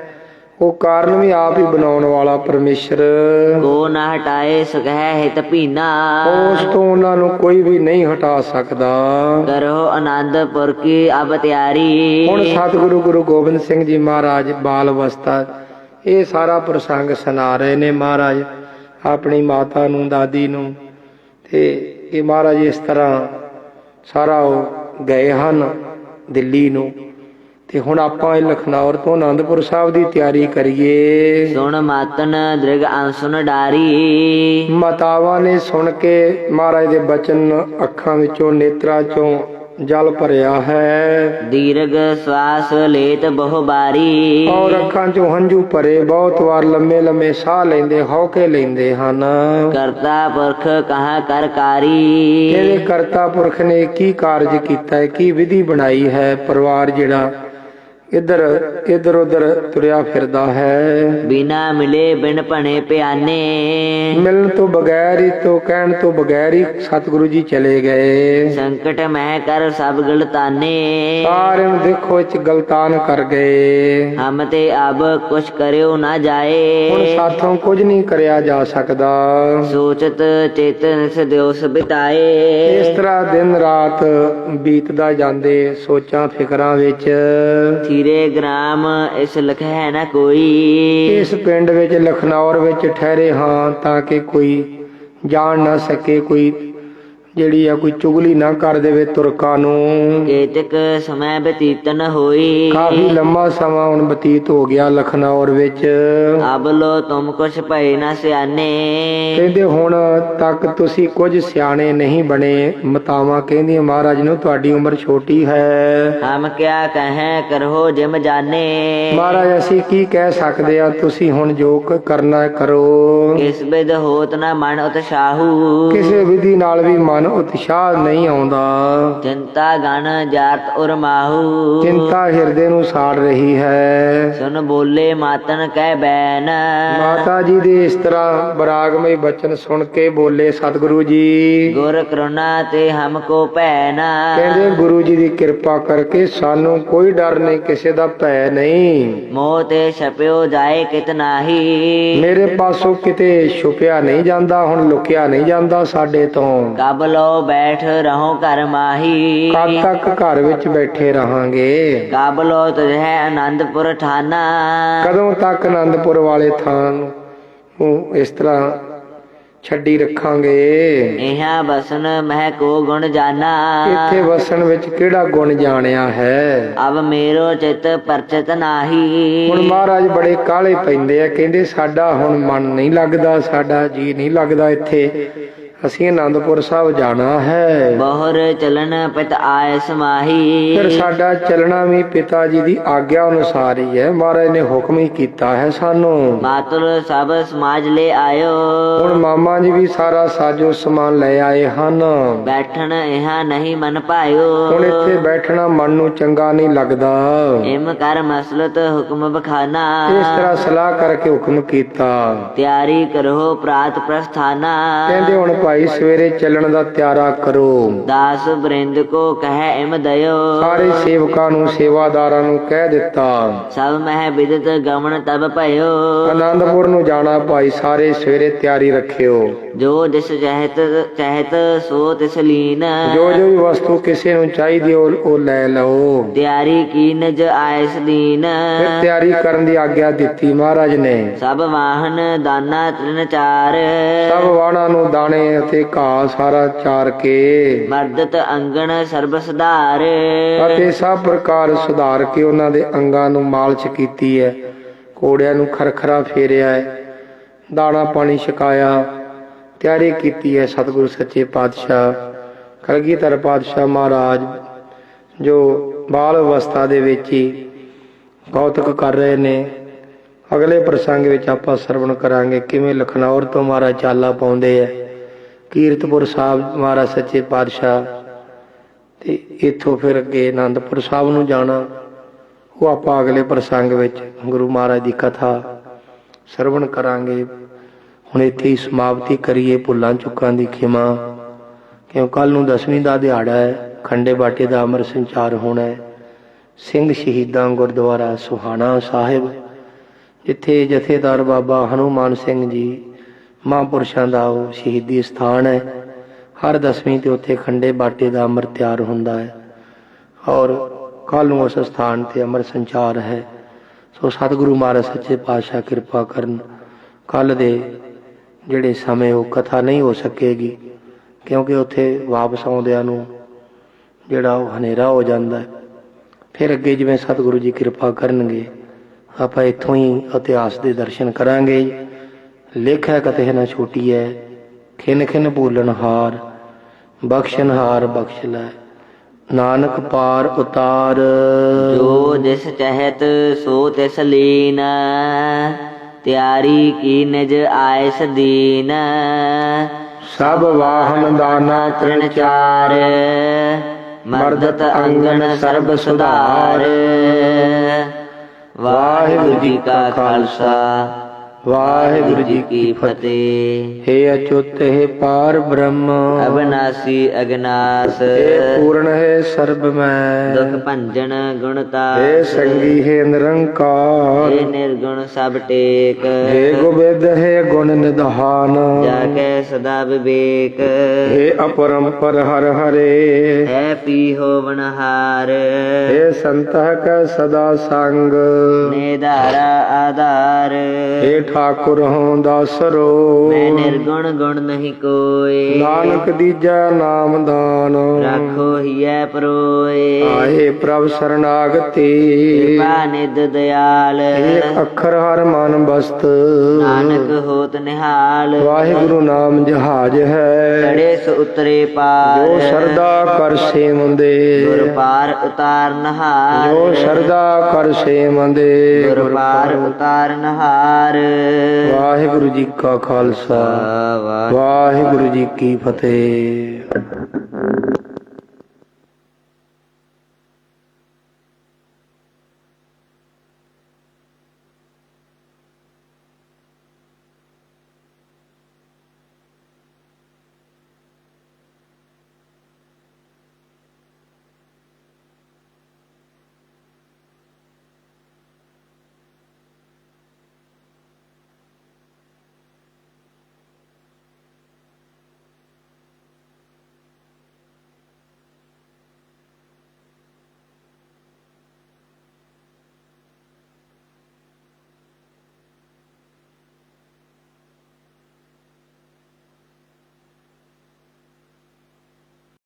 ਉਹ ਕਾਰਨ ਵੀ ਆਪ ਹੀ ਬਣਾਉਣ ਵਾਲਾ ਪਰਮੇਸ਼ਰ। ਕੋ ਨਾ ਹਟਾਏ ਸਕਹਿ ਹਿਤ ਭੀਨਾ। ਉਸ ਤੋਂ ਉਹਨਾਂ ਨੂੰ ਕੋਈ ਵੀ ਨਹੀਂ ਹਟਾ ਸਕਦਾ। ਕਰੋ ਆਨੰਦਪੁਰ ਕੀ ਅਬ ਤਿਆਰੀ। ਹੁਣ ਸਤਿਗੁਰੂ ਗੁਰੂ ਗੋਬਿੰਦ ਸਿੰਘ ਜੀ ਮਹਾਰਾਜ ਬਾਲ ਅਵਸਥਾ ਇਹ ਸਾਰਾ ਪ੍ਰਸੰਗ ਸੁਣਾ ਰਹੇ ਨੇ ਮਹਾਰਾਜ ਆਪਣੀ ਮਾਤਾ ਨੂੰ, ਦਾਦੀ ਨੂੰ। ਤੇ ਇਹ ਮਹਾਰਾਜ ਇਸ ਤਰ੍ਹਾਂ ਸਾਰਾ ਉਹ ਗਏ ਹਨ ਦਿੱਲੀ ਨੂੰ। ਤੇ ਹੁਣ ਆਪਾਂ ਇਹ ਲਖਨੌਰ ਤੋਂ ਆਨੰਦਪੁਰ ਸਾਹਿਬ ਦੀ ਤਿਆਰੀ ਕਰੀਏ। ਸੁਣ ਮਾਤਨ ਦ੍ਰਿਗ ਅੰਸੁਨ ਡਾਰੀ। ਮਾਤਾਵਾਂ ਨੇ ਸੁਣ ਕੇ ਮਹਾਰਾਜ ਦੇ ਬਚਨ ਅੱਖਾਂ ਵਿੱਚੋਂ ਨੇਤਰਾਂ ਚੋਂ ਜਲ ਭਰਿਆ ਹੈ। ਦੀਰਘ ਸਵਾਸ ਲੇਤ ਬਹੁ ਬਾਰੀ। ਔਰ ਅੱਖਾਂ ਚੋਂ ਹੰਝੂ ਭਰੇ, ਬਹੁਤ ਵਾਰ ਲੰਮੇ ਲੰਮੇ ਸਾਹ ਲੈਂਦੇ, ਹੌਕੇ ਲੈਂਦੇ ਹਨ। ਕਰਤਾ ਪੁਰਖ ਕਹਾਂ ਕਰਕਾਰੀ। ਇਹਦੇ ਕਰਤਾ ਪੁਰਖ ਨੇ ਕੀ ਕਾਰਜ ਕੀਤਾ ਹੈ, ਕੀ ਵਿਧੀ ਬਣਾਈ ਹੈ। ਪਰਿਵਾਰ ਜਿਹੜਾ ਇੱਧਰ ਉੱਧਰ ਤੁਰਿਆ ਫਿਰਦਾ ਹੈ। ਬਿਨਾ ਮਿਲੇ ਬਿਨ ਭਣੇ ਪਿਆਨੇ। ਮਿਲਣ ਤੋਂ ਬਗੈਰ ਹੀ, ਤੋਂ ਕਹਿਣ ਤੋਂ ਬਗੈਰ ਹੀ ਸਤਿਗੁਰੂ ਜੀ ਚਲੇ ਗਏ। ਸੰਕਟ ਮਹਿ ਕਰ ਸਭ ਗਲਤਾਨੇ। ਸਾਰਿਆਂ ਨੂੰ ਦੇਖੋ ਇਹ ਚ ਗਲਤਾਨ ਕਰ ਗਏ। ਹਮ ਤੇ ਅਬ ਕੁਛ ਕਰਿਓ ਨਾ ਜਾਏ। ਹੁਣ ਸਾਥੋਂ ਕੁਝ ਨਹੀਂ ਕਰਿਆ ਜਾ ਸਕਦਾ। ਸੋਚਤ ਚੇਤਨ ਸਦਿਓਸ ਬਿਤਾਏ। ਇਸ ਤਰ੍ਹਾਂ ਦਿਨ ਰਾਤ ਬੀਤਦਾ ਜਾਂਦੇ ਸੋਚਾਂ ਫਿਕਰਾਂ ਵਿੱਚ। ਥੀਰੇ ਗ੍ਰਾਮ ਇਸ ਲਖੈ ਨਾ ਕੋਈ। ਇਸ ਪਿੰਡ ਵਿੱਚ ਲਖਨੌਰ ਵਿੱਚ ਠਹਿਰੇ ਹਾਂ ਤਾਂ ਕਿ ਕੋਈ ਜਾਣ ਨਾ ਸਕੇ, ਕੋਈ ਜਿਹੜੀ ਆ ਕੋਈ ਚੁਗਲੀ ਨਾ ਕਰ ਦੇਵੇ ਤੁਰਕਾਂ ਨੂੰ। ਕੇਤਕ ਸਮੈ ਬਤੀਤਨ ਹੋਈ। ਕਾਫੀ ਲੰਮਾ ਸਮਾਂ ਹੁਣ ਬਤੀਤ ਹੋ ਗਿਆ ਲਖਨੌਰ ਵਿੱਚ। ਅਬ ਲੋ ਤੁਮ ਕੁਛ ਭਏ ਨਾ ਸਿਆਨੇ। ਕਹਿੰਦੇ ਹੁਣ ਤੱਕ ਤੁਸੀਂ ਕੁਝ ਸਿਆਣੇ ਨਹੀਂ ਬਣੇ। ਮਾਤਾਵਾਂ ਕਹਿੰਦੀਆਂ ਮਹਾਰਾਜ ਨੂੰ ਤੁਹਾਡੀ ਉਮਰ ਛੋਟੀ ਹੈ। ਹਮ ਕਿਆ ਕਹੈ ਕਰੋ ਜਿਮ ਜਾਣੇ। ਮਹਾਰਾਜ ਅਸੀਂ ਕੀ ਕਹਿ ਸਕਦੇ ਆ, ਤੁਸੀਂ ਹੁਣ ਜੋ ਕਰਨਾ ਕਰੋ। ਕਿਸ ਬਿਦ ਹੋਤ ਨਾ ਮਨ ਉਤਸ਼ਾਹੂ। ਕਿਸੇ ਵਿਧੀ ਨਾਲ ਵੀ ਮਨ ਉਤਸ਼ਾਹ ਨਹੀਂ ਆਉਂਦਾ। ਚਿੰਤਾ ਗਣ ਜਾਤ ਉਰ ਮਾਹੂ। ਚਿੰਤਾ ਹਿਰਦੇ ਨੂੰ ਸਾੜ ਰਹੀ ਹੈ। ਸੁਨ ਬੋਲੇ ਮਾਤਨ ਕਹਿ ਬੈਨ। ਮਾਤਾ ਜੀ ਦੇ ਇਸ ਤਰ੍ਹਾਂ ਬਰਾਗਮਈ ਬਚਨ ਸੁਣ ਕੇ ਬੋਲੇ ਸਤਿਗੁਰੂ ਜੀ, ਗੁਰ ਕਰੁਣਾ ਤੇ ਹਮਕੋ ਭੈ ਨਾ। ਕਹਿੰਦੇ ਗੁਰੂ ਜੀ ਦੀ ਕਿਰਪਾ ਕਰਕੇ ਸਾਨੂੰ ਕੋਈ ਡਰ ਨਹੀਂ, ਕਿਸੇ ਦਾ ਭੈ ਨਹੀਂ। ਮੋਹ ਤੇ ਛਪਿਓ ਜਾਏ ਕਿਤ ਨਾਹੀ। ਮੇਰੇ ਪਾਸੋਂ ਕਿਤੇ ਛੁਪਿਆ ਨਹੀਂ ਜਾਂਦਾ, ਹੁਣ ਲੁਕਿਆ ਨਹੀਂ ਜਾਂਦਾ ਸਾਡੇ ਤੋਂ। ਕਬ ਲੋ ਬੈਠ ਰਹੋ ਘਰ ਮਾਹੀ। ਕਦ ਤੱਕ ਘਰ ਵਿੱਚ ਬੈਠੇ ਰਹਾਂਗੇ। ਕਬ ਲੋ ਤੁਝੈ ਆਨੰਦਪੁਰ ਠਾਨਾ। ਕਦੋਂ ਤੱਕ ਆਨੰਦਪੁਰ ਵਾਲੇ ਥਾਂ ਨੂੰ ਇਸ ਤਰ੍ਹਾਂ ਛੱਡੀ ਰੱਖਾਂਗੇ। ਇਹਾਂ ਬਸਨ ਮਹਿ ਕੋ ਗੁਣ ਜਾਨਾ। ਇੱਥੇ ਵਸਣ ਵਿੱਚ ਕਿਹੜਾ ਗੁਣ ਜਾਣਿਆ ਹੈ। ਅਬ ਮੇਰੋ ਚਿਤ ਪਰਚਿਤ ਨਾਹੀ। ਹੁਣ ਮਹਾਰਾਜ ਬੜੇ ਕਾਹਲੇ ਪੈਂਦੇ ਆ, ਕਹਿੰਦੇ ਸਾਡਾ ਹੁਣ ਮਨ ਨਹੀਂ ਲੱਗਦਾ, ਸਾਡਾ ਜੀ ਨਹੀਂ ਲੱਗਦਾ ਇੱਥੇ, ਅਸੀਂ ਆਨੰਦਪੁਰ ਸਾਹਿਬ ਜਾਣਾ ਹੈ। ਬਹੁਰ ਚਲਨ ਪਿਤ ਆਏ ਸਮਾਹੀ। ਫਿਰ ਸਾਡਾ ਚੱਲਣਾ ਵੀ ਪਿਤਾ ਜੀ ਦੀ ਆਗਿਆ ਅਨੁਸਾਰ ਹੀ ਹੈ। ਮਹਾਰਾਜ ਨੇ ਹੁਕਮ ਹੀ ਕੀਤਾ ਹੈ ਸਾਨੂੰ। ਮਾਤੁਲ ਸਭ ਸਮਾਜ ਲੈ ਆਇਓ। ਹੁਣ ਮਾਮਾ ਜੀ ਵੀ ਸਾਰਾ ਸਾਜੋ ਸਮਾਨ ਲੈ ਆਏ ਹਨ। ਬੈਠਣ ਇਹਾਂ ਨਹੀਂ ਮਨ ਪਾਇਓ। ਹੁਣ ਇੱਥੇ ਬੈਠਣਾ ਮਨ ਨੂੰ ਚੰਗਾ ਨਹੀਂ ਲੱਗਦਾ। ਇਮ ਕਰ ਮਸਲਤ ਹੁਕਮ ਬਖਾਨਾ। ਇਸ ਤਰ੍ਹਾਂ ਸਲਾਹ ਕਰਕੇ ਹੁਕਮ ਕੀਤਾ। ਤਿਆਰੀ ਕਰੋ ਪ੍ਰਾਤ ਪ੍ਰਸਥਾਨਾ। ਕਹਿੰਦੇ ਹੁਣ ਭਾਈ ਸਵੇਰੇ ਚੱਲਣ ਦਾ ਤਿਆਰਾ ਕਰੋ। ਦਾਸ ਬ੍ਰਿੰਦ ਕੋ ਕਹਿ ਇਮ ਦਇਓ। ਸਾਰੇ ਸੇਵਕਾਂ ਨੂੰ, ਸੇਵਾਦਾਰਾਂ ਨੂੰ ਕਹਿ ਦਿੱਤਾ। ਸਭ ਮਹਿ ਵਿਦਤ ਗਮਨ ਤਬ ਭਇਓ। ਆਨੰਦਪੁਰ ਨੂੰ ਜਾਣਾ ਭਾਈ, ਸਾਰੇ ਸਵੇਰੇ ਤਿਆਰੀ ਰੱਖਿਓ। ਜੋ ਜਿਸ ਚਹਿਤ ਸੋ ਤਿਸ ਲੀਨ। ਜੋ ਜੋ ਵੀ ਵਸਤੂ ਕਿਸੇ ਨੂੰ ਚਾਹੀਦੀ ਉਹ ਲੈ ਲਓ। ਤਿਆਰੀ ਕੀਨਜ ਆਇਸ ਦੀਨ। ਫਿਰ ਤਿਆਰੀ ਕਰਨ ਦੀ ਆਗਿਆ ਦਿੱਤੀ ਮਹਾਰਾਜ ਨੇ। ਸਭ ਵਾਹਨ ਦਾਨਾ ਤ੍ਰਿਨ ਚਾਰ। ਸਭ ਵਾਹਨਾਂ ਨੂੰ ਦਾਣੇ ਅਤੇ ਘਾਹ ਸਾਰਾ ਚਾਰ ਕੇ ਮਰਦਤ ਅੰਗਣ ਸਰਬ ਸੁਧਾਰ ਅਤੇ ਸਭ ਪ੍ਰਕਾਰ ਸੁਧਾਰ ਕੇ ਉਹਨਾਂ ਦੇ ਅੰਗਾਂ ਨੂੰ ਮਾਲਸ਼ ਕੀਤੀ ਹੈ, ਘੋੜਿਆਂ ਨੂੰ ਖਰਖਰਾ ਫੇਰਿਆ ਹੈ, ਦਾਣਾ ਪਾਣੀ ਛਕਾਇਆ, ਤਿਆਰੀ ਕੀਤੀ ਹੈ। ਸਤਿਗੁਰੂ ਸੱਚੇ ਪਾਤਸ਼ਾਹ ਕਲਗੀਧਰ ਪਾਤਸ਼ਾਹ ਮਹਾਰਾਜ ਜੋ ਬਾਲ ਅਵਸਥਾ ਦੇ ਵਿੱਚ ਹੀ ਕੌਤਕ ਕਰ ਰਹੇ ਨੇ। ਅਗਲੇ ਪ੍ਰਸੰਗ ਵਿੱਚ ਆਪਾਂ ਸਰਵਣ ਕਰਾਂਗੇ ਕਿਵੇਂ ਲਖਨੌਰ ਤੋਂ ਮਹਾਰਾਜ ਚਾਲਾ ਪਾਉਂਦੇ ਹੈ, ਕੀਰਤਪੁਰ ਸਾਹਿਬ ਮਹਾਰਾਜ ਸੱਚੇ ਪਾਤਸ਼ਾਹ, ਤੇ ਇੱਥੋਂ ਫਿਰ ਅੱਗੇ ਆਨੰਦਪੁਰ ਸਾਹਿਬ ਨੂੰ ਜਾਣਾ। ਉਹ ਆਪਾਂ ਅਗਲੇ ਪ੍ਰਸੰਗ ਵਿੱਚ ਗੁਰੂ ਮਹਾਰਾਜ ਦੀ ਕਥਾ ਸਰਵਣ ਕਰਾਂਗੇ। ਹੁਣ ਇੱਥੇ ਹੀ ਸਮਾਪਤੀ ਕਰੀਏ। ਭੁੱਲਾਂ ਚੁੱਕਾਂ ਦੀ ਖਿਮਾ, ਕਿਉਂ ਕੱਲ ਨੂੰ 10ਵੀਂ ਦਾ ਦਿਹਾੜਾ ਹੈ, ਖੰਡੇ ਬਾਟੇ ਦਾ ਅੰਮ੍ਰਿਤ ਸੰਚਾਰ ਹੋਣਾ ਹੈ। ਸਿੰਘ ਸ਼ਹੀਦਾਂ ਗੁਰਦੁਆਰਾ ਸੁਹਾਣਾ ਸਾਹਿਬ, ਜਿੱਥੇ ਜਥੇਦਾਰ ਬਾਬਾ ਹਨੂਮਾਨ ਸਿੰਘ ਜੀ ਮਹਾਂਪੁਰਸ਼ਾਂ ਦਾ ਉਹ ਸ਼ਹੀਦੀ ਸਥਾਨ ਹੈ। ਹਰ 10ਵੀਂ ਤੇ ਉੱਥੇ ਖੰਡੇ ਬਾਟੇ ਦਾ ਅੰਮ੍ਰਿਤ ਤਿਆਰ ਹੁੰਦਾ ਹੈ ਔਰ ਕੱਲ ਨੂੰ ਉਸ ਸਥਾਨ ਤੇ ਅੰਮ੍ਰਿਤ ਸੰਚਾਰ ਹੈ। ਸੋ ਸਤਿਗੁਰੂ ਮਹਾਰਾਜ ਸੱਚੇ ਪਾਤਸ਼ਾਹ ਕਿਰਪਾ ਕਰਨ। ਕੱਲ ਦੇ ਜਿਹੜੇ ਸਮੇਂ ਉਹ ਕਥਾ ਨਹੀਂ ਹੋ ਸਕੇਗੀ, ਕਿਉਂਕਿ ਉੱਥੇ ਵਾਪਸ ਆਉਂਦਿਆਂ ਨੂੰ ਜਿਹੜਾ ਉਹ ਹਨੇਰਾ ਹੋ ਜਾਂਦਾ ਹੈ। ਫਿਰ ਅੱਗੇ ਜਿਵੇਂ ਸਤਿਗੁਰੂ ਜੀ ਕਿਰਪਾ ਕਰਨਗੇ ਆਪਾਂ ਇੱਥੋਂ ਹੀ ਇਤਿਹਾਸ ਦੇ ਦਰਸ਼ਨ ਕਰਾਂਗੇ। ਲੇਖਾ ਕਤੇ ਨਾ ਛੋਟੀ ਹੈ, ਖਿਨ ਖਿਨ ਭੂਲਣਹਾਰ, ਬਖਸ਼ਣਹਾਰ ਬਖਸ਼ ਲੈ, ਨਾਨਕ ਪਾਰ ਉਤਾਰ। ਜੋ ਜਿਸ ਚਹਿਤ ਸੋ ਤਿਸ ਲੀਨ, ਤਿਆਰੀ ਕੀ ਨਿਜ ਆਇਸ ਦੀਨ। ਸਭ ਵਾਹਨ ਦਾਨਾ ਤ੍ਰਿਣ ਚਾਰ, ਮਰਦਤ ਅੰਗਣ ਸਰਬ ਸੁਧਾਰ। ਵਾਹਿਗੁਰੂ ਜੀ ਕਾ ਖਾਲਸਾ, ਵਾਹਿਗੁਰੂ ਜੀ ਕੀ ਫਤਿਹ। हे अच्युत हे पार ब्रह्म, ਅਬਨਾਸੀ ਅਗਨਾਸ, हे पूर्ण हे सर्व मैं, ਦੁਖ ਭੰਜਨ ਗੁਣਤਾਸ। हे संगी हे निरंकार, हे ਨਿਰਗੁਣ ਸਭ ਟੇਕ। हे गोविंद हे गुण निधान, ਜਾ ਕੈ ਸਦਾ ਵਿਵੇਕ। हे अपरंपर हर हरे, ਹੈ ਪੀ ਹੋਵਨਹਾਰ। हे संत का सदा संग, ਨਿਧਾਰਾ ਆਧਾਰ। हे ठाकुर हों दासरो, ਮੈਂ ਨਿਰਗੁਣ ਗੁਣ ਨਹੀਂ ਕੋਈ। नानक दीजा नाम दान, ਰਾਖੋ ਹੀਐ ਪਰੋਏ। आए प्रभ शरणागति, ਕਿਰਪਾ ਨਿਧ ਦਿਆਲ। एक अखर हर मन बस्त, ਨਾਨਕ ਹੋਤ ਨਿਹਾਲ। वाहिगुरु नाम जहाज है, ਚੜੇ ਸੋ ਉਤਰੇ ਪਾਰ। जो सरदा कर से मंदे, ਗੁਰ ਪਾਰ ਉਤਾਰ ਨਹਾਰ। जो सरदा कर से मंदे। ਗੁਰ ਪਾਰ ਉਤਾਰ ਨਹਾਰ। वाहिगुरु जी का खालसा, ਵਾਹਿਗੁਰੂ वाहिगुरु जी की फतेह।